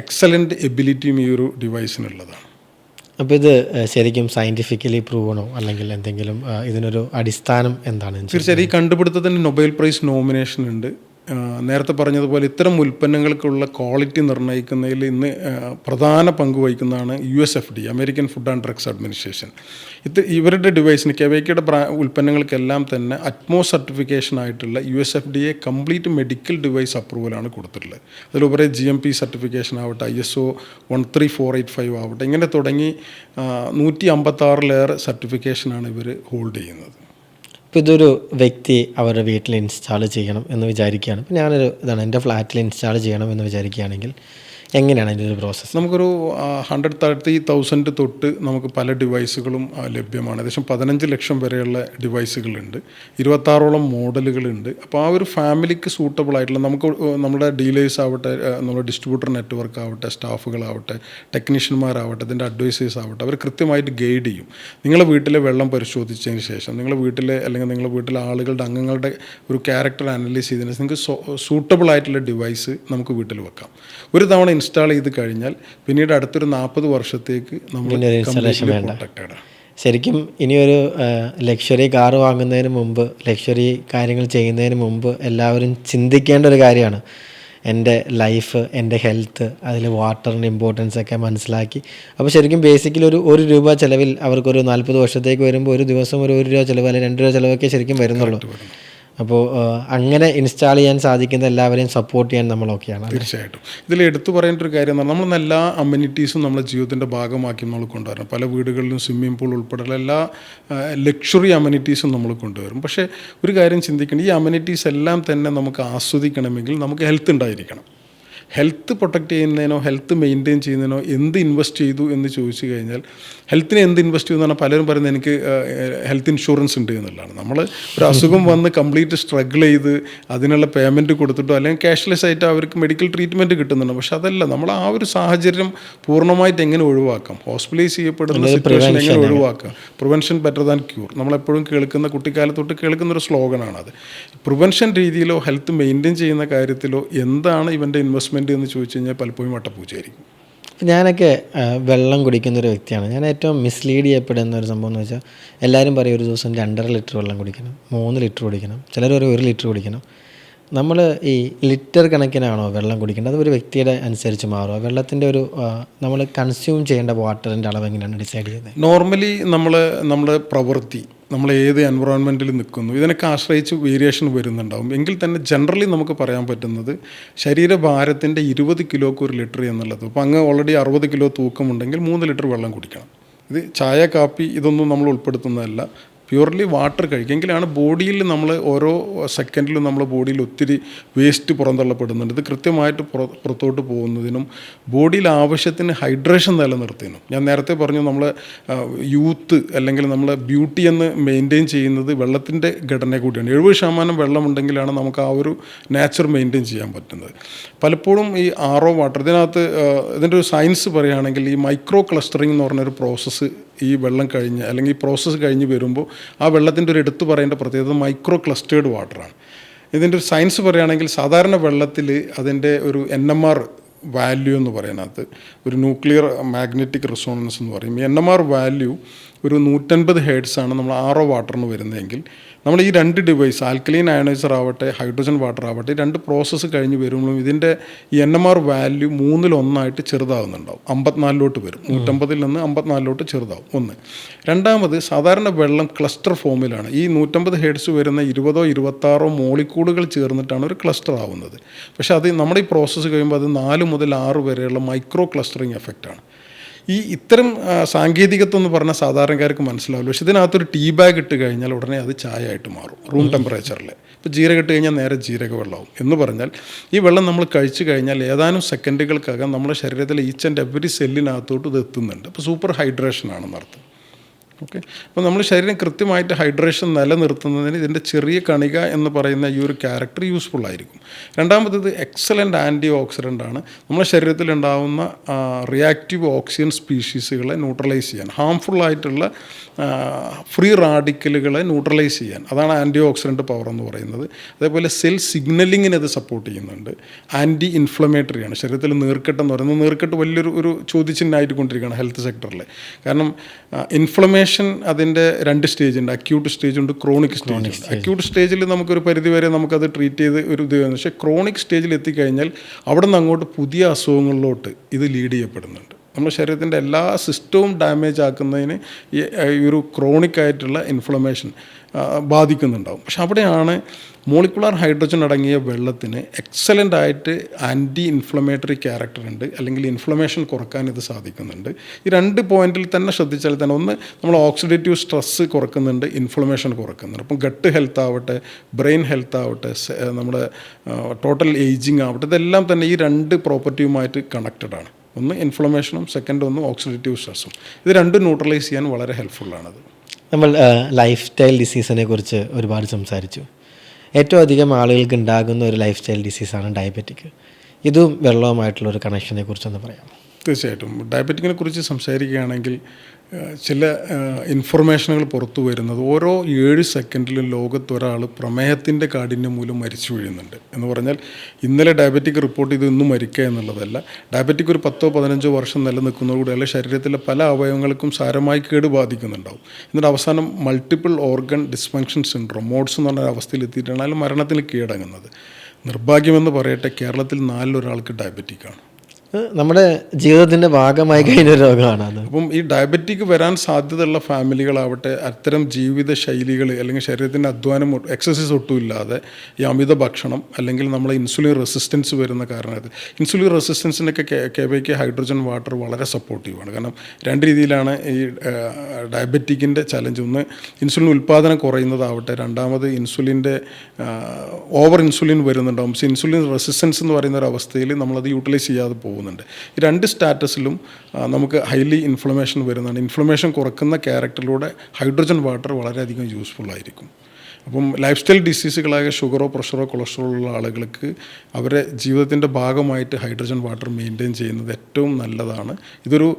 എക്സലൻറ്റ് എബിലിറ്റിയും ഈ ഒരു ഡിവൈസിനുള്ളതാണ്. അപ്പോൾ ഇത് ശരിക്കും സയൻറ്റിഫിക്കലി പ്രൂവണോ അല്ലെങ്കിൽ എന്തെങ്കിലും ഇതിനൊരു അടിസ്ഥാനം എന്താണ്? തീർച്ചയായും ഈ കണ്ടുപിടുത്തത്തിന് നൊബേൽ പ്രൈസ് നോമിനേഷൻ ഉണ്ട്. നേരത്തെ പറഞ്ഞതുപോലെ ഇത്തരം ഉൽപ്പന്നങ്ങൾക്കുള്ള ക്വാളിറ്റി നിർണ്ണയിക്കുന്നതിൽ ഇന്ന് പ്രധാന പങ്ക് വഹിക്കുന്നതാണ് USFD, American food and drugs administration. ഇവരുടെ ഡിവൈസിന് കെവൈക്കയുടെ ഉൽപ്പന്നങ്ങൾക്കെല്ലാം തന്നെ അറ്റ്മോസ് സർട്ടിഫിക്കേഷൻ ആയിട്ടുള്ള USFDA കംപ്ലീറ്റ് മെഡിക്കൽ ഡിവൈസ് അപ്രൂവലാണ് കൊടുത്തിട്ടുള്ളത്. അതിലുപരി GMP സർട്ടിഫിക്കേഷൻ ആവട്ടെ, ISO 13485 ആവട്ടെ, ഇങ്ങനെ തുടങ്ങി 156 സർട്ടിഫിക്കേഷനാണ് ഇവർ ഹോൾഡ് ചെയ്യുന്നത്. ഇപ്പോൾ ഇതൊരു വ്യക്തി അവരുടെ വീട്ടിൽ ഇൻസ്റ്റാൾ ചെയ്യണം എന്ന് വിചാരിക്കുകയാണ്. ഇപ്പോൾ ഞാനൊരു എൻ്റെ ഫ്ലാറ്റിൽ ഇൻസ്റ്റാൾ ചെയ്യണം എന്ന് വിചാരിക്കുകയാണെങ്കിൽ എങ്ങനെയാണ് അതിൻ്റെ ഒരു പ്രോസസ്സ്? നമുക്കൊരു 130,000 തൊട്ട് നമുക്ക് പല ഡിവൈസുകളും ലഭ്യമാണ്. ഏകദേശം 15 ലക്ഷം വരെയുള്ള ഡിവൈസുകളുണ്ട്, 26ഓളം മോഡലുകളുണ്ട്. അപ്പോൾ ആ ഒരു ഫാമിലിക്ക് സൂട്ടബിൾ ആയിട്ടുള്ള നമ്മുടെ ഡീലേഴ്സ് ആവട്ടെ, നമ്മുടെ ഡിസ്ട്രിബ്യൂട്ടർ നെറ്റ്വർക്ക് ആവട്ടെ, സ്റ്റാഫുകളാവട്ടെ, ടെക്നീഷ്യന്മാരാവട്ടെ, അതിൻ്റെ അഡ്വൈസേഴ്സ് ആവട്ടെ, അവർ കൃത്യമായിട്ട് ഗൈഡ് ചെയ്യും. നിങ്ങളുടെ വീട്ടിലെ വെള്ളം പരിശോധിച്ചതിന് ശേഷം നിങ്ങളുടെ വീട്ടിലെ അല്ലെങ്കിൽ നിങ്ങളുടെ വീട്ടിലെ ആളുകളുടെ അംഗങ്ങളുടെ ഒരു ക്യാരക്ടർ അനലൈസ് ചെയ്തതിന് ശേഷം നിങ്ങൾക്ക് സൂട്ടബിൾ ആയിട്ടുള്ള ഡിവൈസ് നമുക്ക് വീട്ടിൽ വെക്കാം. ഒരു തവണ ഇൻസ്റ്റാൾ ചെയ്ത് കഴിഞ്ഞാൽ പിന്നീട് അടുത്തൊരു 40 വർഷത്തേക്ക് നമ്മൾ പ്രൊട്ടക്റ്റഡ്. ശരിക്കും ഇനിയൊരു ലക്ഷറി കാറ് വാങ്ങുന്നതിന് മുമ്പ്, ലക്ഷറി കാര്യങ്ങൾ ചെയ്യുന്നതിന് മുമ്പ് എല്ലാവരും ചിന്തിക്കേണ്ട ഒരു കാര്യമാണ് എൻ്റെ ലൈഫ്, എൻ്റെ ഹെൽത്ത്, അതിൽ വാട്ടറിൻ്റെ ഇമ്പോർട്ടൻസ് ഒക്കെ മനസ്സിലാക്കി. അപ്പോൾ ശരിക്കും ബേസിക്കലി ഒരു 1 രൂപ ചിലവിൽ അവർക്കൊരു 40 വർഷത്തേക്ക് വരുമ്പോൾ ഒരു ദിവസം ഒരു 1 രൂപ ചിലവ് അല്ലെങ്കിൽ 2 രൂപ ചിലവൊക്കെ ശരിക്കും വരുന്നുള്ളൂ. അപ്പോൾ അങ്ങനെ ഇൻസ്റ്റാൾ ചെയ്യാൻ സാധിക്കുന്ന എല്ലാവരെയും സപ്പോർട്ട് ചെയ്യാൻ നമ്മളൊക്കെയാണ്. തീർച്ചയായിട്ടും ഇതിൽ എടുത്തു പറയേണ്ട ഒരു കാര്യം എന്ന് പറഞ്ഞാൽ നമ്മൾ എല്ലാ അമ്യൂണിറ്റീസും നമ്മുടെ ജീവിതത്തിൻ്റെ ഭാഗമാക്കി നമ്മൾ കൊണ്ടുവരണം. പല വീടുകളിലും സ്വിമ്മിംഗ് പൂൾ ഉൾപ്പെടെയുള്ള എല്ലാ ലക്ഷറി അമ്യൂണിറ്റീസും നമ്മൾ കൊണ്ടുവരും. പക്ഷേ ഒരു കാര്യം ചിന്തിക്കണം, ഈ അമ്യൂണിറ്റീസ് എല്ലാം തന്നെ നമുക്ക് ആസ്വദിക്കണമെങ്കിൽ നമുക്ക് ഹെൽത്ത് ഉണ്ടായിരിക്കണം. ഹെൽത്ത് പ്രൊട്ടക്റ്റ് ചെയ്യുന്നതിനോ ഹെൽത്ത് മെയിൻറ്റെയിൻ ചെയ്യുന്നതിനോ എന്ത് ഇൻവെസ്റ്റ് ചെയ്തു എന്ന് ചോദിച്ചു കഴിഞ്ഞാൽ, ഹെൽത്തിന് എന്ത് ഇൻവെസ്റ്റ് ചെയ്തു എന്ന് പറഞ്ഞാൽ പലരും പറയുന്നത് എനിക്ക് ഹെൽത്ത് ഇൻഷുറൻസ് ഉണ്ട് എന്നുള്ളതാണ്. നമ്മൾ ഒരു അസുഖം വന്ന് കംപ്ലീറ്റ് സ്ട്രഗിൾ ചെയ്ത് അതിനുള്ള പേയ്മെൻറ്റ് കൊടുത്തിട്ടോ അല്ലെങ്കിൽ ക്യാഷ്ലെസ് ആയിട്ട് അവർക്ക് മെഡിക്കൽ ട്രീറ്റ്മെൻറ്റ് കിട്ടുന്നുണ്ട്. പക്ഷെ അതല്ല, നമ്മൾ ആ ഒരു സാഹചര്യം പൂർണ്ണമായിട്ട് എങ്ങനെ ഒഴിവാക്കാം, ഹോസ്പിറ്റലൈസ് ചെയ്യപ്പെടുന്ന സിറ്റുവേഷൻ എങ്ങനെ ഒഴിവാക്കാം. പ്രിവെൻഷൻ ബെറ്റർ ദാൻ ക്യൂർ, നമ്മളെപ്പോഴും കുട്ടിക്കാലത്തൊട്ട് കേൾക്കുന്നൊരു സ്ലോഗനാണത്. പ്രിവെൻഷൻ രീതിയിലോ ഹെൽത്ത് മെയിൻറ്റെയിൻ ചെയ്യുന്ന കാര്യത്തിലോ എന്താണ് ഇവൻ്റെ ഇൻവെസ്റ്റ്മെൻറ്റ് എന്ന് ചോദിച്ചു കഴിഞ്ഞാൽ പലപ്പോഴും വട്ടപ്പൂച്ചയായിരിക്കും. ഞാനൊക്കെ വെള്ളം കുടിക്കുന്നൊരു വ്യക്തിയാണ്. ഞാൻ ഏറ്റവും മിസ്ലീഡ് ചെയ്യപ്പെടുന്ന ഒരു സംഭവം എന്ന് വെച്ചാൽ, എല്ലാവരും പറയും ഒരു ദിവസം 2.5 ലിറ്റർ വെള്ളം കുടിക്കണം, 3 ലിറ്റർ കുടിക്കണം, ചിലർ ഒരു 1 ലിറ്റർ കുടിക്കണം. നമ്മൾ ഈ ലിറ്റർ കണക്കിനാണോ വെള്ളം കുടിക്കേണ്ടത്? അത് ഒരു വ്യക്തിയുടെ അനുസരിച്ച് മാറുമോ? വെള്ളത്തിൻ്റെ ഒരു നമ്മൾ കൺസ്യൂം ചെയ്യേണ്ട വാട്ടറിൻ്റെ അളവ് എങ്ങനെയാണ് ഡിസൈഡ് ചെയ്യുന്നത്? നോർമലി നമ്മുടെ പ്രവൃത്തി, നമ്മൾ ഏത് എൻവറോൺമെൻറ്റിൽ നിൽക്കുന്നു, ഇതിനൊക്കെ ആശ്രയിച്ച് വേരിയേഷൻ വരുന്നുണ്ടാവും. എങ്കിൽ തന്നെ ജനറലി നമുക്ക് പറയാൻ പറ്റുന്നത് ശരീരഭാരത്തിൻ്റെ 20 കിലോക്ക് 1 ലിറ്റർ എന്നുള്ളത്. അപ്പോൾ അങ്ങ് ഓൾറെഡി 60 കിലോ തൂക്കമുണ്ടെങ്കിൽ 3 ലിറ്റർ വെള്ളം കുടിക്കണം. ഇത് ചായ, കാപ്പി ഇതൊന്നും നമ്മൾ ഉൾപ്പെടുത്തുന്നതല്ല. പ്യൂർലി വാട്ടർ കഴിക്കുമെങ്കിലാണ് ബോഡിയിൽ നമ്മൾ ഓരോ സെക്കൻഡിലും നമ്മുടെ ബോഡിയിൽ ഒത്തിരി വേസ്റ്റ് പുറന്തള്ളപ്പെടുന്നുണ്ട്. ഇത് കൃത്യമായിട്ട് പുറത്തോട്ട് പോകുന്നതിനും ബോഡിയിൽ ആവശ്യത്തിന് ഹൈഡ്രേഷൻ നിലനിർത്തുന്നതിനും, ഞാൻ നേരത്തെ പറഞ്ഞു നമ്മൾ യൂത്ത് അല്ലെങ്കിൽ നമ്മൾ ബ്യൂട്ടി എന്ന് മെയിൻറ്റെയിൻ ചെയ്യുന്നത് വെള്ളത്തിൻ്റെ ഘടന കൂടിയാണ്. 70% വെള്ളമുണ്ടെങ്കിലാണ് നമുക്ക് ആ ഒരു നാച്ചർ മെയിൻറ്റെയിൻ ചെയ്യാൻ പറ്റുന്നത്. പലപ്പോഴും ഈ RO വാട്ടർ, ഇതിൻ്റെ ഒരു സയൻസ് പറയുകയാണെങ്കിൽ ഈ മൈക്രോ ക്ലസ്റ്ററിങ് എന്ന് പറഞ്ഞൊരു പ്രോസസ്സ് ഈ വെള്ളം കഴിഞ്ഞ് അല്ലെങ്കിൽ ഈ പ്രോസസ്സ് കഴിഞ്ഞ് വരുമ്പോൾ ആ വെള്ളത്തിൻ്റെ ഒരു എടുത്തു പറയേണ്ട പ്രത്യേകത മൈക്രോ ക്ലസ്റ്റേർഡ് വാട്ടറാണ്. ഇതിൻ്റെ ഒരു സയൻസ് പറയുകയാണെങ്കിൽ സാധാരണ വെള്ളത്തിൽ അതിൻ്റെ ഒരു NMR വാല്യൂ എന്ന് പറയുന്നത് ഒരു ന്യൂക്ലിയർ മാഗ്നറ്റിക് റിസോണൻസ് എന്ന് പറയും. ഈ NMR വാല്യൂ ഒരു 150 ഹെർട്സാണ് നമ്മൾ RO വാട്ടറിന് വരുന്നതെങ്കിൽ നമ്മൾ ഈ രണ്ട് ഡിവൈസ് ആൽക്കലൈൻ അയണൈസർ ആവട്ടെ ഹൈഡ്രജൻ വാട്ടർ ആവട്ടെ രണ്ട് പ്രോസസ്സ് കഴിഞ്ഞ് വരുമ്പോഴും ഇതിൻ്റെ ഈ NMR വാല്യൂ 1/3 ചെറുതാവുന്നുണ്ടാവും. 54 വരും. 150 നിന്ന് 54 ചെറുതാവും. ഒന്ന്. രണ്ടാമത് സാധാരണ വെള്ളം ക്ലസ്റ്റർ ഫോമിലാണ്. ഈ 150 ഹെർട്സ് വരുന്ന 20 26 മോളിക്യൂളുകൾ ചേർന്നിട്ടാണ് ഒരു ക്ലസ്റ്റർ ആവുന്നത്. പക്ഷേ അത് നമ്മുടെ ഈ പ്രോസസ്സ് കഴിയുമ്പോൾ അത് 4 മുതൽ 6 വരെയുള്ള മൈക്രോ ക്ലസ്റ്ററിങ് എഫക്റ്റാണ്. ഇത്തരം സാങ്കേതികത്വം എന്ന് പറഞ്ഞാൽ സാധാരണക്കാർക്ക് മനസ്സിലാവില്ല. പക്ഷേ ഇതിനകത്തൊരു ടീ ബാഗ് ഇട്ട് കഴിഞ്ഞാൽ ഉടനെ അത് ചായ ആയിട്ട് മാറും റൂം ടെമ്പറേച്ചറിൽ. ഇപ്പോൾ ജീരകം ഇട്ട് കഴിഞ്ഞാൽ നേരെ ജീരക വെള്ളമാവും. എന്ന് പറഞ്ഞാൽ ഈ വെള്ളം നമ്മൾ കഴിച്ചു കഴിഞ്ഞാൽ ഏതാനും സെക്കൻഡുകൾക്കകം നമ്മുടെ ശരീരത്തിലെ ഈച്ച് ആൻഡ് എവറി സെല്ലിനകത്തോട്ട് ഇത് എത്തുന്നുണ്ട്. അപ്പോൾ സൂപ്പർ ഹൈഡ്രേഷൻ ആണെന്നർത്ഥം. ഓക്കെ. അപ്പോൾ നമ്മൾ ശരീരം കൃത്യമായിട്ട് ഹൈഡ്രേഷൻ നിലനിർത്തുന്നതിന് ഇതിൻ്റെ ചെറിയ കണിക എന്ന് പറയുന്ന ഈ ഒരു ക്യാരക്ടർ യൂസ്ഫുൾ ആയിരിക്കും. രണ്ടാമത്തേത് എക്സലൻ്റ് ആൻറ്റി ഓക്സിഡൻ്റ് ആണ്. നമ്മുടെ ശരീരത്തിലുണ്ടാകുന്ന റിയാക്റ്റീവ് ഓക്സിജൻ സ്പീഷീസുകളെ ന്യൂട്രലൈസ് ചെയ്യാൻ, ഹാംഫുള്ളായിട്ടുള്ള ഫ്രീ റാഡിക്കലുകളെ ന്യൂട്രലൈസ് ചെയ്യാൻ, അതാണ് ആൻറ്റി ഓക്സിഡൻ്റ് പവർ എന്ന് പറയുന്നത്. അതേപോലെ സെൽ സിഗ്നലിങ്ങിന് ഇത് സപ്പോർട്ട് ചെയ്യുന്നുണ്ട്. ആൻറ്റി ഇൻഫ്ലമേറ്ററിയാണ്. ശരീരത്തിൽ നീർക്കെട്ടെന്ന് പറയുന്നത് നീർക്കെട്ട് വലിയൊരു ചോദ്യചിഹ്നമായിട്ട് കൊണ്ടിരിക്കുകയാണ് ഹെൽത്ത് സെക്ടറിൽ. കാരണം ഇൻഫ്ലമേഷൻ അതിൻ്റെ 2 സ്റ്റേജ് ഉണ്ട്. അക്യൂട്ട് സ്റ്റേജ് ഉണ്ട്, ക്രോണിക് സ്റ്റേജ് ഉണ്ട്. അക്യൂട്ട് സ്റ്റേജിൽ നമുക്കൊരു പരിധിവരെ നമുക്കത് ട്രീറ്റ് ചെയ്ത് ഒരു ഇത്. പക്ഷേ ക്രോണിക് സ്റ്റേജിൽ എത്തിക്കഴിഞ്ഞാൽ അവിടെ നിന്ന് അങ്ങോട്ട് പുതിയ അസുഖങ്ങളിലോട്ട് ഇത് ലീഡ് ചെയ്യപ്പെടുന്നുണ്ട്. നമ്മുടെ ശരീരത്തിൻ്റെ എല്ലാ സിസ്റ്റവും ഡാമേജ് ആക്കുന്നതിന് ഈ ഒരു ക്രോണിക് ആയിട്ടുള്ള ഇൻഫ്ലമേഷൻ ബാധിക്കുന്നുണ്ടാവും. പക്ഷെ അവിടെയാണ് മോളിക്കുലാർ ഹൈഡ്രജൻ അടങ്ങിയ വെള്ളത്തിന് എക്സലൻ്റ് ആയിട്ട് ആൻറ്റി ഇൻഫ്ലമേറ്ററി ക്യാരക്ടർ ഉണ്ട്, അല്ലെങ്കിൽ ഇൻഫ്ലമേഷൻ കുറക്കാൻ ഇത് സാധിക്കുന്നുണ്ട്. ഈ 2 പോയിന്റിൽ തന്നെ ശ്രദ്ധിച്ചാൽ തന്നെ ഒന്ന് നമ്മൾ ഓക്സിഡേറ്റീവ് സ്ട്രെസ്സ് കുറക്കുന്നുണ്ട്, ഇൻഫ്ലമേഷൻ കുറക്കുന്നുണ്ട്. അപ്പം ഗട്ട് ഹെൽത്ത് ആവട്ടെ, ബ്രെയിൻ ഹെൽത്ത് ആവട്ടെ, നമ്മുടെ ടോട്ടൽ ഏജിങ് ആവട്ടെ, ഇതെല്ലാം തന്നെ ഈ 2 പ്രോപ്പർട്ടിയുമായിട്ട് കണക്റ്റഡ് ആണ്. ഒന്ന് ഇൻഫ്ലമേഷനും സെക്കൻഡ് ഒന്ന് ഓക്സിഡേറ്റീവ് സ്ട്രെസ്സും. ഇത് 2 ന്യൂട്രലൈസ് ചെയ്യാൻ വളരെ ഹെൽപ്ഫുള്ളാണത്. നമ്മൾ ലൈഫ് സ്റ്റൈൽ ഡിസീസിനെ കുറിച്ച് ഒരുപാട് സംസാരിച്ചു. ഏറ്റവും അധികം ആളുകൾക്ക് ഉണ്ടാകുന്ന ഒരു ലൈഫ് സ്റ്റൈൽ ഡിസീസാണ് ഡയബറ്റിക്. ഇതും വെള്ളവുമായിട്ടുള്ള ഒരു കണക്ഷനെ കുറിച്ചൊന്ന് പറയാം. തീർച്ചയായിട്ടും. ഡയബറ്റിക്കിനെ കുറിച്ച് സംസാരിക്കുകയാണെങ്കിൽ ചില ഇൻഫർമേഷനുകൾ പുറത്തു വരുന്നത് ഓരോ 7 സെക്കൻഡിലും ലോകത്തൊരാൾ പ്രമേഹത്തിൻ്റെ കാഠിന്യം മൂലം മരിച്ചു വീഴുന്നുണ്ട്. എന്ന് പറഞ്ഞാൽ ഇന്നലെ ഡയബറ്റിക് റിപ്പോർട്ട് ചെയ്ത് ഇന്നും മരിക്കുക എന്നുള്ളതല്ല. ഡയബറ്റിക് ഒരു 10-15 വർഷം നിലനിൽക്കുന്നതോടെ അല്ലെ ശരീരത്തിലെ പല അവയവങ്ങൾക്കും സാരമായി കേട് ബാധിക്കുന്നുണ്ടാവും. എന്നിട്ട് അവസാനം multiple organ dysfunction syndrome modes എന്ന് പറഞ്ഞ അവസ്ഥയിൽ എത്തിയിട്ടാണ് അയാൾ മരണത്തിന് കീഴടങ്ങുന്നത്. നിർഭാഗ്യമെന്ന് പറയട്ടെ, കേരളത്തിൽ 4 ഒരാൾക്ക് ഡയബറ്റിക്കാണ്. നമ്മുടെ ജീവിതത്തിൻ്റെ ഭാഗമായി കഴിഞ്ഞ രോഗമാണ് അത്. അപ്പം ഈ ഡയബറ്റിക് വരാൻ സാധ്യതയുള്ള ഫാമിലികളാവട്ടെ അത്തരം ജീവിത ശൈലികൾ അല്ലെങ്കിൽ ശരീരത്തിൻ്റെ അധ്വാനം എക്സസൈസ് ഒട്ടും ഇല്ലാതെ ഈ അമിത ഭക്ഷണം അല്ലെങ്കിൽ നമ്മളെ ഇൻസുലിൻ റെസിസ്റ്റൻസ് വരുന്ന കാരണത്തിൽ ഇൻസുലിൻ റെസിസ്റ്റൻസിനൊക്കെ KBK ഹൈഡ്രജൻ വാട്ടർ വളരെ സപ്പോർട്ടീവാണ്. കാരണം 2 രീതിയിലാണ് ഈ ഡയബറ്റിക്കിൻ്റെ ചലഞ്ച്. ഒന്ന് ഇൻസുലിൻ ഉൽപ്പാദനം കുറയുന്നതാവട്ടെ, രണ്ടാമത് ഇൻസുലിൻ്റെ ഓവർ ഇൻസുലിൻ വരുന്നുണ്ടാവും. പക്ഷേ ഇൻസുലിൻ റെസിസ്റ്റൻസ് എന്ന് പറയുന്ന ഒരു അവസ്ഥയിൽ നമ്മളത് യൂട്ടിലൈസ് ചെയ്യാതെ പോകും. ഈ 2 സ്റ്റാറ്റസിലും നമുക്ക് ഹൈലി ഇൻഫ്ലമേഷൻ വരുന്നതാണ്. ഇൻഫ്ലമേഷൻ കുറക്കുന്ന ക്യാരക്ടറിലൂടെ ഹൈഡ്രജൻ വാട്ടർ വളരെയധികം യൂസ്ഫുൾ ആയിരിക്കും. അപ്പം ലൈഫ് സ്റ്റൈൽ ഡിസീസുകളായ ഷുഗറോ പ്രഷറോ കൊളസ്ട്രോളോ ഉള്ള ആളുകൾക്ക് അവരെ ജീവിതത്തിൻ്റെ ഭാഗമായിട്ട് ഹൈഡ്രജൻ വാട്ടർ മെയിൻറ്റെയിൻ ചെയ്യുന്നത് ഏറ്റവും നല്ലതാണ്. ഇതൊരു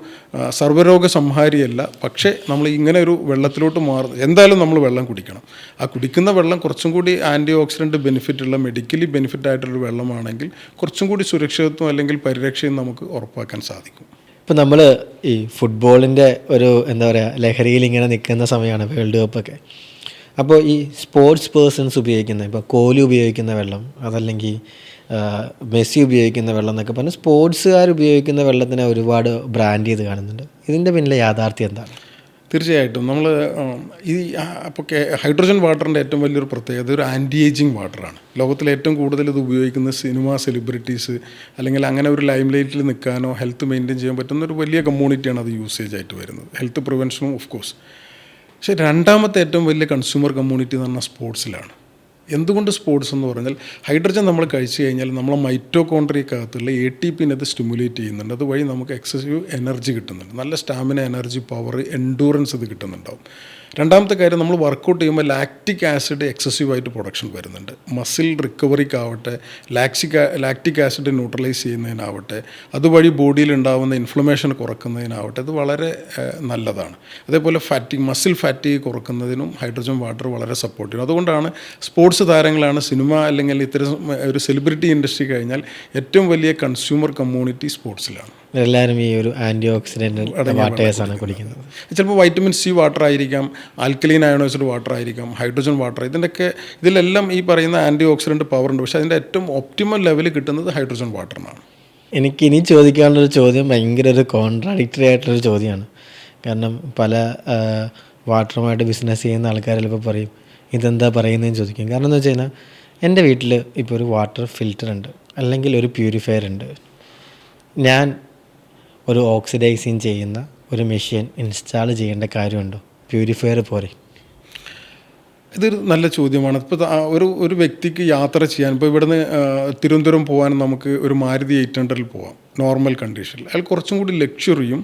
സർവ്വരോഗ സംഹാരിയല്ല. പക്ഷേ നമ്മൾ ഇങ്ങനെ ഒരു വെള്ളത്തിലോട്ട് എന്തായാലും നമ്മൾ വെള്ളം കുടിക്കണം. ആ കുടിക്കുന്ന വെള്ളം കുറച്ചും കൂടി ആൻറ്റി ഓക്സിഡൻറ്റ് ബെനിഫിറ്റുള്ള മെഡിക്കലി ബെനിഫിറ്റ് ആയിട്ടൊരു വെള്ളമാണെങ്കിൽ കുറച്ചും കൂടി സുരക്ഷിതത്വം അല്ലെങ്കിൽ പരിരക്ഷയും നമുക്ക് ഉറപ്പാക്കാൻ സാധിക്കും. ഇപ്പം നമ്മൾ ഈ ഫുട്ബോളിൻ്റെ ഒരു എന്താ പറയുക ലഹരിയിൽ ഇങ്ങനെ നിൽക്കുന്ന സമയമാണ് വേൾഡ് കപ്പൊക്കെ. അപ്പോൾ ഈ സ്പോർട്സ് പേഴ്സൺസ് ഉപയോഗിക്കുന്ന ഇപ്പോൾ കോഹ്ലി ഉപയോഗിക്കുന്ന വെള്ളം, അതല്ലെങ്കിൽ മെസ്സി ഉപയോഗിക്കുന്ന വെള്ളം എന്നൊക്കെ പറഞ്ഞാൽ സ്പോർട്സുകാർ ഉപയോഗിക്കുന്ന വെള്ളത്തിനെ ഒരുപാട് ബ്രാൻഡ് ചെയ്ത് കാണുന്നുണ്ട്. ഇതിൻ്റെ പിന്നിലെ യാഥാർത്ഥ്യം എന്താണ്? തീർച്ചയായിട്ടും നമ്മൾ അപ്പോൾ ഹൈഡ്രജൻ വാട്ടറിൻ്റെ ഏറ്റവും വലിയൊരു പ്രത്യേകത ഒരു ആൻറ്റി ഏജിങ് വാട്ടറാണ്. ലോകത്തിൽ ഏറ്റവും കൂടുതൽ ഇത് ഉപയോഗിക്കുന്ന സിനിമ സെലിബ്രിറ്റീസ് അല്ലെങ്കിൽ അങ്ങനെ ഒരു ലൈം ലൈറ്റിൽ നിൽക്കാനോ ഹെൽത്ത് മെയിൻറ്റെയിൻ ചെയ്യാൻ പറ്റുന്ന ഒരു വലിയ കമ്മ്യൂണിറ്റിയാണ് അത് യൂസേജ് ആയിട്ട് വരുന്നത്. ഹെൽത്ത് പ്രിവെൻഷനും ഓഫ് കോഴ്സ്. പക്ഷേ രണ്ടാമത്തെ ഏറ്റവും വലിയ കൺസ്യൂമർ കമ്മ്യൂണിറ്റി എന്ന് പറഞ്ഞാൽ സ്പോർട്സിലാണ്. എന്തുകൊണ്ട് സ്പോർട്സ് എന്ന് പറഞ്ഞാൽ ഹൈഡ്രജൻ നമ്മൾ കഴിച്ചു കഴിഞ്ഞാൽ നമ്മളെ മൈറ്റോകോൺട്രിയക്കകത്തുള്ള ATPനെ അത് സ്റ്റിമുലേറ്റ് ചെയ്യുന്നുണ്ട്. അതുവഴി നമുക്ക് എക്സസീവ് എനർജി കിട്ടുന്നുണ്ട്. നല്ല സ്റ്റാമിന, എനർജി, പവർ, എൻഡൂറൻസ് ഇത് കിട്ടുന്നുണ്ടാവും. രണ്ടാമത്തെ കാര്യം, നമ്മൾ വർക്കൗട്ട് ചെയ്യുമ്പോൾ ലാക്റ്റിക് ആസിഡ് എക്സസീവായിട്ട് പ്രൊഡക്ഷൻ വരുന്നുണ്ട്. മസിൽ റിക്കവറിക്കാവട്ടെ, ലാക്റ്റിക് ആസിഡ് ന്യൂട്രലൈസ് ചെയ്യുന്നതിനാവട്ടെ, അതുവഴി ബോഡിയിൽ ഉണ്ടാകുന്ന ഇൻഫ്ലമേഷൻ കുറക്കുന്നതിനാവട്ടെ ഇത് വളരെ നല്ലതാണ്. അതേപോലെ മസിൽ ഫാറ്റിഗ് കുറക്കുന്നതിനും ഹൈഡ്രജൻ വാട്ടർ വളരെ സപ്പോർട്ട് ചെയ്യും. അതുകൊണ്ടാണ് സ്പോർട്സ് സ്പോർട്സ് താരങ്ങളാണ് സിനിമ അല്ലെങ്കിൽ ഇത്തരം ഒരു സെലിബ്രിറ്റി ഇൻഡസ്ട്രി കഴിഞ്ഞാൽ ഏറ്റവും വലിയ കൺസ്യൂമർ കമ്മ്യൂണിറ്റി സ്പോർട്സിലാണ്. എല്ലാവരും ഈ ഒരു ആൻറ്റി ഓക്സിഡൻ്റ് വാട്ടേഴ്സാണ് കുടിക്കുന്നത്. ചിലപ്പോൾ വൈറ്റമിൻ സി വാട്ടർ ആയിരിക്കാം, ആൽക്കലീൻ അയോണൈസ്ഡ് വാട്ടർ ആയിരിക്കാം, ഹൈഡ്രജൻ വാട്ടർ, ഇതിലെല്ലാം ഈ പറയുന്ന ആൻറ്റി ഓക്സിഡൻറ്റ് പവർ ഉണ്ട്. പക്ഷേ അതിൻ്റെ ഏറ്റവും ഒപ്റ്റിമൽ ലെവൽ കിട്ടുന്നത് ഹൈഡ്രജൻ വാട്ടറിനാണ്. എനിക്ക് ഇനി ചോദിക്കാനുള്ളൊരു ചോദ്യം ഭയങ്കര ഒരു കോൺട്രാഡിക്ടറി ആയിട്ടുള്ളൊരു ചോദ്യമാണ്. കാരണം പല വാട്ടറുമായിട്ട് ബിസിനസ് ചെയ്യുന്ന ആൾക്കാർ ചിലപ്പോൾ പറയും ഇതെന്താ പറയുന്നതെന്ന് ചോദിക്കും. കാരണം എന്ന് വെച്ച് കഴിഞ്ഞാൽ എൻ്റെ വീട്ടിൽ ഇപ്പോൾ ഒരു വാട്ടർ ഫിൽറ്റർ ഉണ്ട്, അല്ലെങ്കിൽ ഒരു പ്യൂരിഫയർ ഉണ്ട്. ഞാൻ ഒരു ഓക്സിഡൈസിങ് ചെയ്യുന്ന ഒരു മെഷീൻ ഇൻസ്റ്റാൾ ചെയ്യേണ്ട കാര്യമുണ്ടോ? പ്യൂരിഫയർ പോരെ? ഇതൊരു നല്ല ചോദ്യമാണ്. ഇപ്പോൾ ഒരു വ്യക്തിക്ക് യാത്ര ചെയ്യാൻ, ഇപ്പോൾ ഇവിടുന്ന് തിരുവനന്തപുരം പോകാൻ നമുക്ക് ഒരു മാരുതി 800 പോവാം നോർമൽ കണ്ടീഷനിൽ. അയാൾ കുറച്ചും കൂടി ലക്ഷറിയും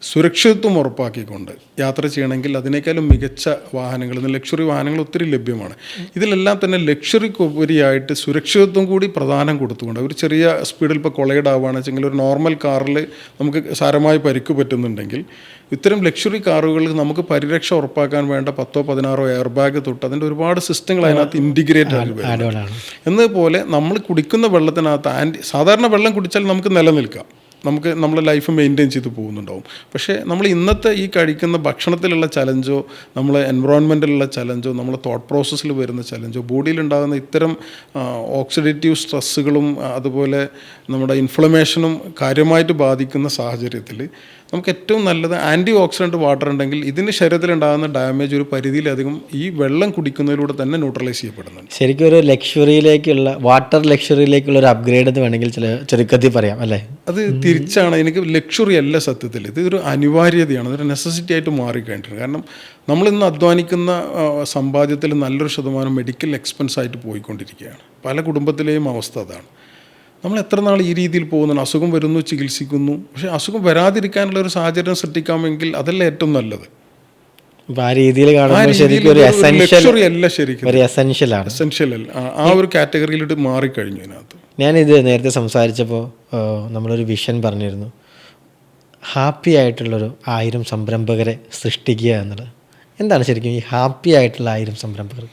സുരക്ഷിതത്വം ഉറപ്പാക്കിക്കൊണ്ട് യാത്ര ചെയ്യണമെങ്കിൽ അതിനേക്കാളും മികച്ച വാഹനങ്ങൾ, ഇന്ന് ലക്ഷറി വാഹനങ്ങൾ ഒത്തിരി ലഭ്യമാണ്. ഇതിലെല്ലാം തന്നെ ലക്ഷറിക്ക് ഉപരിയായിട്ട് സുരക്ഷിതത്വം കൂടി പ്രധാനം കൊടുത്തുകൊണ്ട് ഒരു ചെറിയ സ്പീഡിൽ ഇപ്പോൾ കൊളൈഡ് ആവുകയാണെന്ന് വെച്ചെങ്കിൽ ഒരു നോർമൽ കാറിൽ നമുക്ക് സാരമായി പരിക്ക് പറ്റുന്നുണ്ടെങ്കിൽ ഇത്തരം ലക്ഷറി കാറുകളിൽ നമുക്ക് പരിരക്ഷ ഉറപ്പാക്കാൻ വേണ്ട 10-16 എയർ ബാഗ് തൊട്ട് അതിൻ്റെ ഒരുപാട് സിസ്റ്റങ്ങൾ അതിനകത്ത് ഇൻറ്റിഗ്രേറ്റ് ആയി വരുന്നത്. എന്നതുപോലെ നമ്മൾ കുടിക്കുന്ന വെള്ളത്തിനകത്ത് സാധാരണ വെള്ളം കുടിച്ചാൽ നമുക്ക് നിലനിൽക്കാം, നമുക്ക് നമ്മളെ ലൈഫ് മെയിൻറ്റെയിൻ ചെയ്ത് പോകുന്നുണ്ടാവും. പക്ഷേ നമ്മൾ ഇന്നത്തെ ഈ കഴിക്കുന്ന ഭക്ഷണത്തിലുള്ള ചലഞ്ചോ, നമ്മളെ എൻവറോൺമെൻറ്റിലുള്ള ചലഞ്ചോ, നമ്മളെ തോട്ട് പ്രോസസ്സിൽ വരുന്ന ചലഞ്ചോ, ബോഡിയിലുണ്ടാകുന്ന ഇത്തരം ഓക്സിഡേറ്റീവ് സ്ട്രെസ്സുകളും അതുപോലെ നമ്മുടെ ഇൻഫ്ലമേഷനും കാര്യമായിട്ട് ബാധിക്കുന്ന സാഹചര്യത്തിൽ നമുക്ക് ഏറ്റവും നല്ലത് ആൻറ്റി ഓക്സിഡൻറ്റ് വാട്ടർ ഉണ്ടെങ്കിൽ ഇതിന് ശരീരത്തിലുണ്ടാകുന്ന ഡാമേജ് ഒരു പരിധിയിലധികം ഈ വെള്ളം കുടിക്കുന്നതിലൂടെ തന്നെ ന്യൂട്രലൈസ് ചെയ്യപ്പെടുന്നുണ്ട്. ശരിക്കും ഒരു ലക്ഷറിയിലേക്കുള്ള വാട്ടർ ലക്ഷറിയിലേക്കുള്ള ഒരു അപ്ഗ്രേഡ് എന്ന് വേണമെങ്കിൽ ചുരുക്കത്തിൽ പറയാം അല്ലേ? അത് തിരിച്ചാണ്. എനിക്ക് ലക്ഷറി അല്ല സത്യത്തിൽ, ഇതൊരു അനിവാര്യതയാണ്, ഇതൊരു നെസസിറ്റി ആയിട്ട് മാറിക്കഴിഞ്ഞിട്ടുണ്ട്. കാരണം നമ്മളിന്ന് അധ്വാനിക്കുന്ന സമ്പാദ്യത്തിൽ നല്ലൊരു ശതമാനം മെഡിക്കൽ എക്സ്പെൻസ് ആയിട്ട് പോയിക്കൊണ്ടിരിക്കുകയാണ്. പല കുടുംബത്തിലെയും അവസ്ഥ അതാണ്. നമ്മൾ എത്ര നാൾ ഈ രീതിയിൽ പോകുന്നു, അസുഖം വരുന്നു, ചികിത്സിക്കുന്നു, പക്ഷേ അസുഖം വരാതിരിക്കാനുള്ള ഒരു സാഹചര്യം സൃഷ്ടിക്കാമെങ്കിൽ അതല്ല ഏറ്റവും നല്ലത്. ആ രീതിയിൽ ആ ഒരു കാറ്റഗറിയിലിട്ട് മാറിക്കഴിഞ്ഞു. ഇതിനകത്ത് ഞാനിത് നേരത്തെ സംസാരിച്ചപ്പോൾ നമ്മളൊരു വിഷൻ പറഞ്ഞിരുന്നു, ഹാപ്പി ആയിട്ടുള്ളൊരു 1000 സംരംഭകരെ സൃഷ്ടിക്കുക എന്നുള്ളത്. എന്താണ് ശരിക്കും ഈ ഹാപ്പി ആയിട്ടുള്ള 1000 സംരംഭകർ?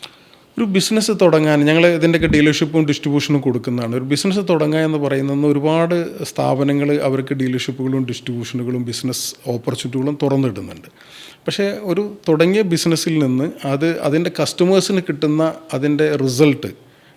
ഒരു ബിസിനസ് തുടങ്ങാൻ ഞങ്ങൾ ഇതിൻ്റെയൊക്കെ ഡീലർഷിപ്പും ഡിസ്ട്രിബ്യൂഷനും കൊടുക്കുന്നതാണ്. ഒരു ബിസിനസ് തുടങ്ങുക എന്ന് പറയുന്നത് ഒരുപാട് സ്ഥാപനങ്ങൾ അവർക്ക് ഡീലർഷിപ്പുകളും ഡിസ്ട്രിബ്യൂഷനുകളും ബിസിനസ് ഓപ്പർച്യൂണിറ്റികളും തുറന്നിടുന്നുണ്ട്. പക്ഷേ ഒരു തുടങ്ങിയ ബിസിനസ്സിൽ നിന്ന് അതിൻ്റെ കസ്റ്റമേഴ്സിന് കിട്ടുന്ന അതിൻ്റെ റിസൾട്ട്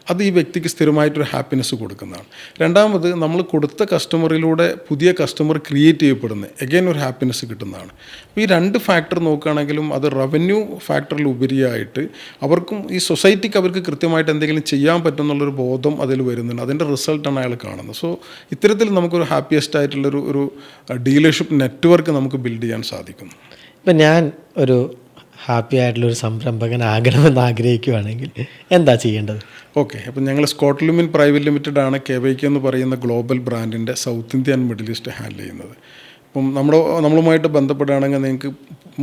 അത് ഈ വ്യക്തിക്ക് സ്ഥിരമായിട്ടൊരു ഹാപ്പിനെസ് കൊടുക്കുന്നതാണ്. രണ്ടാമത് നമ്മൾ കൊടുത്ത കസ്റ്റമറിലൂടെ പുതിയ കസ്റ്റമർ ക്രിയേറ്റ് ചെയ്യപ്പെടുന്നത് എഗെയിൻ ഒരു ഹാപ്പിനെസ് കിട്ടുന്നതാണ്. അപ്പോൾ ഈ 2 ഫാക്ടർ നോക്കുകയാണെങ്കിലും അത് റവന്യൂ ഫാക്ടറിൽ ഉപരിയായിട്ട് അവർക്കും ഈ സൊസൈറ്റിക്ക് അവർക്ക് കൃത്യമായിട്ട് എന്തെങ്കിലും ചെയ്യാൻ പറ്റുമെന്നുള്ളൊരു ബോധം അതിൽ വരുന്നുണ്ട്. അതിൻ്റെ റിസൾട്ടാണ് അയാൾ കാണുന്നത്. സോ ഇത്തരത്തിൽ നമുക്കൊരു ഹാപ്പിയസ്റ്റ് ആയിട്ടുള്ളൊരു ഡീലർഷിപ്പ് നെറ്റ്വർക്ക് നമുക്ക് ബിൽഡ് ചെയ്യാൻ സാധിക്കും. ഇപ്പം ഞാൻ ഒരു ഹാപ്പി ആയിട്ടുള്ളൊരു സംരംഭകനാകണമെന്ന് ആഗ്രഹിക്കുകയാണെങ്കിൽ എന്താ ചെയ്യേണ്ടത്? ഓക്കെ, അപ്പം ഞങ്ങൾ സ്കോട്ട് ലുമിൻ പ്രൈവറ്റ് ലിമിറ്റഡ് ആണ് KVK എന്ന് പറയുന്ന ഗ്ലോബൽ ബ്രാൻഡിൻ്റെ south India and middle east handle ചെയ്യുന്നത്. അപ്പം നമ്മളുമായിട്ട് ബന്ധപ്പെടുകയാണെങ്കിൽ നിങ്ങൾക്ക്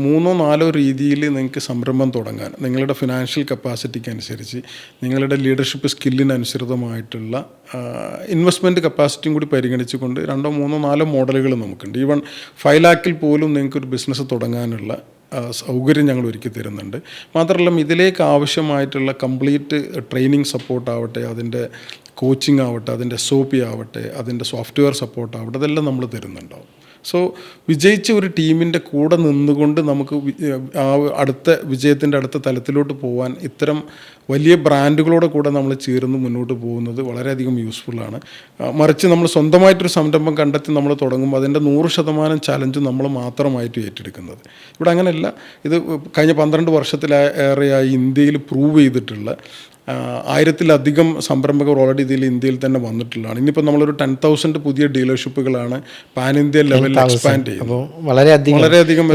3-4 രീതിയിൽ നിങ്ങൾക്ക് സംരംഭം തുടങ്ങാൻ നിങ്ങളുടെ ഫിനാൻഷ്യൽ കപ്പാസിറ്റിക്ക് അനുസരിച്ച് നിങ്ങളുടെ ലീഡർഷിപ്പ് സ്കില്ലിനനുസൃതമായിട്ടുള്ള ഇൻവെസ്റ്റ്മെൻറ്റ് കപ്പാസിറ്റിയും കൂടി പരിഗണിച്ചുകൊണ്ട് 2-3-4 മോഡലുകൾ നമുക്കുണ്ട്. ഈവൺ 5 lakhൽ പോലും നിങ്ങൾക്കൊരു ബിസിനസ് തുടങ്ങാനുള്ള സൗകര്യം ഞങ്ങൾ ഒരുക്കി തരുന്നുണ്ട്. മാത്രമല്ല ഇതിലേക്ക് ആവശ്യമായിട്ടുള്ള കംപ്ലീറ്റ് ട്രെയിനിങ് സപ്പോർട്ടാവട്ടെ, അതിൻ്റെ കോച്ചിങ് ആവട്ടെ, അതിൻ്റെ SOP ആവട്ടെ, അതിൻ്റെ സോഫ്റ്റ്വെയർ സപ്പോർട്ടാവട്ടെ, അതെല്ലാം നമ്മൾ തരുന്നുണ്ടാവും. സോ വിജയിച്ച ഒരു ടീമിൻ്റെ കൂടെ നിന്നുകൊണ്ട് നമുക്ക് അടുത്ത വിജയത്തിൻ്റെ അടുത്ത തലത്തിലോട്ട് പോകാൻ ഇത്തരം വലിയ ബ്രാൻഡുകളോടെ കൂടെ നമ്മൾ ചേർന്ന് മുന്നോട്ട് പോകുന്നത് വളരെയധികം യൂസ്ഫുള്ളാണ്. മറിച്ച് നമ്മൾ സ്വന്തമായിട്ടൊരു സംരംഭം കണ്ടെത്തി നമ്മൾ തുടങ്ങുമ്പോൾ അതിൻ്റെ 100% ചലഞ്ച് നമ്മൾ മാത്രമായിട്ട് ഏറ്റെടുക്കുന്നത്. ഇവിടെ അങ്ങനെയല്ല. ഇത് കഴിഞ്ഞ 12 വർഷത്തിലേറെയായി ഇന്ത്യയിൽ പ്രൂവ് ചെയ്തിട്ടുള്ള 1000-ലധികം സംരംഭകർ ഓൾറെഡി ഇന്ത്യയിൽ തന്നെ വന്നിട്ടുള്ളതാണ്. ഇനിയിപ്പോൾ നമ്മളൊരു 10,000 പുതിയ ഡീലർഷിപ്പുകളാണ് പാൻ ഇന്ത്യ ലെവലിൽ എക്സ്പാൻഡ് ചെയ്യുന്നത്. വളരെയധികം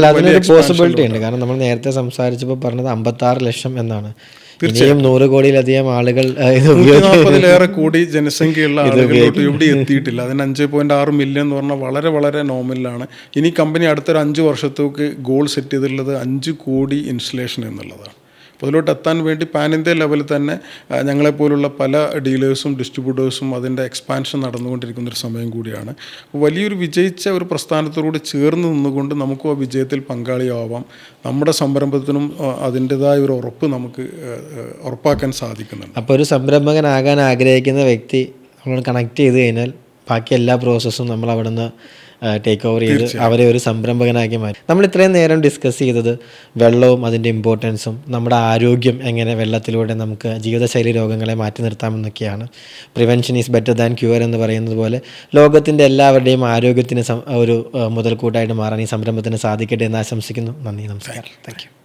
പോസിബിലിറ്റി ഉണ്ട്. കാരണം നമ്മൾ നേരത്തെ സംസാരിച്ചപ്പോൾ പറഞ്ഞത് 56 ലക്ഷം എന്നാണ്. തീർച്ചയായും 100 കോടിയിലധികം ആളുകൾ, 140-ലേറെ കോടി ജനസംഖ്യയുള്ള ആളുകളോട്ട് ഇവിടെ എത്തിയിട്ടില്ല. അതിന് 5.6 മില്യൺ എന്ന് പറഞ്ഞാൽ വളരെ വളരെ നോമിനലാണ്. ഇനി കമ്പനി അടുത്തൊരു 5 വർഷത്തേക്ക് ഗോൾ സെറ്റ് ചെയ്തിട്ടുള്ളത് 5 കോടി ഇൻസ്റ്റലേഷൻ എന്നുള്ളതാണ്. അപ്പോൾ അതിലോട്ട് എത്താൻ വേണ്ടി പാൻ ഇന്ത്യ ലെവലിൽ തന്നെ ഞങ്ങളെപ്പോലുള്ള പല ഡീലേഴ്സും ഡിസ്ട്രിബ്യൂട്ടേഴ്സും അതിൻ്റെ എക്സ്പാൻഷൻ നടന്നുകൊണ്ടിരിക്കുന്നൊരു സമയം കൂടിയാണ്. വലിയൊരു വിജയിച്ച ഒരു പ്രസ്ഥാനത്തോടുകൂടി ചേർന്ന് നിന്നുകൊണ്ട് നമുക്കും ആ വിജയത്തിൽ പങ്കാളിയാവാം. നമ്മുടെ സംരംഭത്തിനും അതിൻ്റെതായ ഒരു ഉറപ്പ് നമുക്ക് ഉറപ്പാക്കാൻ സാധിക്കുന്നുണ്ട്. അപ്പോൾ ഒരു സംരംഭകനാകാൻ ആഗ്രഹിക്കുന്ന വ്യക്തി നമ്മൾ കണക്ട് ചെയ്ത് കഴിഞ്ഞാൽ ബാക്കി എല്ലാ പ്രോസസ്സും നമ്മൾ അവിടെ നിന്ന് ടേക്ക് ഓവർ ചെയ്ത് അവരെ ഒരു സംരംഭകനാക്കി മാറ്റി. നമ്മൾ ഇത്രയും നേരം ഡിസ്കസ് ചെയ്തത് വെള്ളവും അതിൻ്റെ ഇമ്പോർട്ടൻസും നമ്മുടെ ആരോഗ്യം എങ്ങനെ വെള്ളത്തിലൂടെ നമുക്ക് ജീവിതശൈലി രോഗങ്ങളെ മാറ്റി നിർത്താമെന്നൊക്കെയാണ്. Prevention is better than cure എന്ന് പറയുന്നത് പോലെ ലോകത്തിൻ്റെ എല്ലാവരുടെയും ആരോഗ്യത്തിന് ഒരു മുതൽക്കൂട്ടായിട്ട് മാറാൻ ഈ സംരംഭത്തിന് സാധിക്കട്ടെ എന്ന് ആശംസിക്കുന്നു. നന്ദി, നമസ്കാരം. Thank you.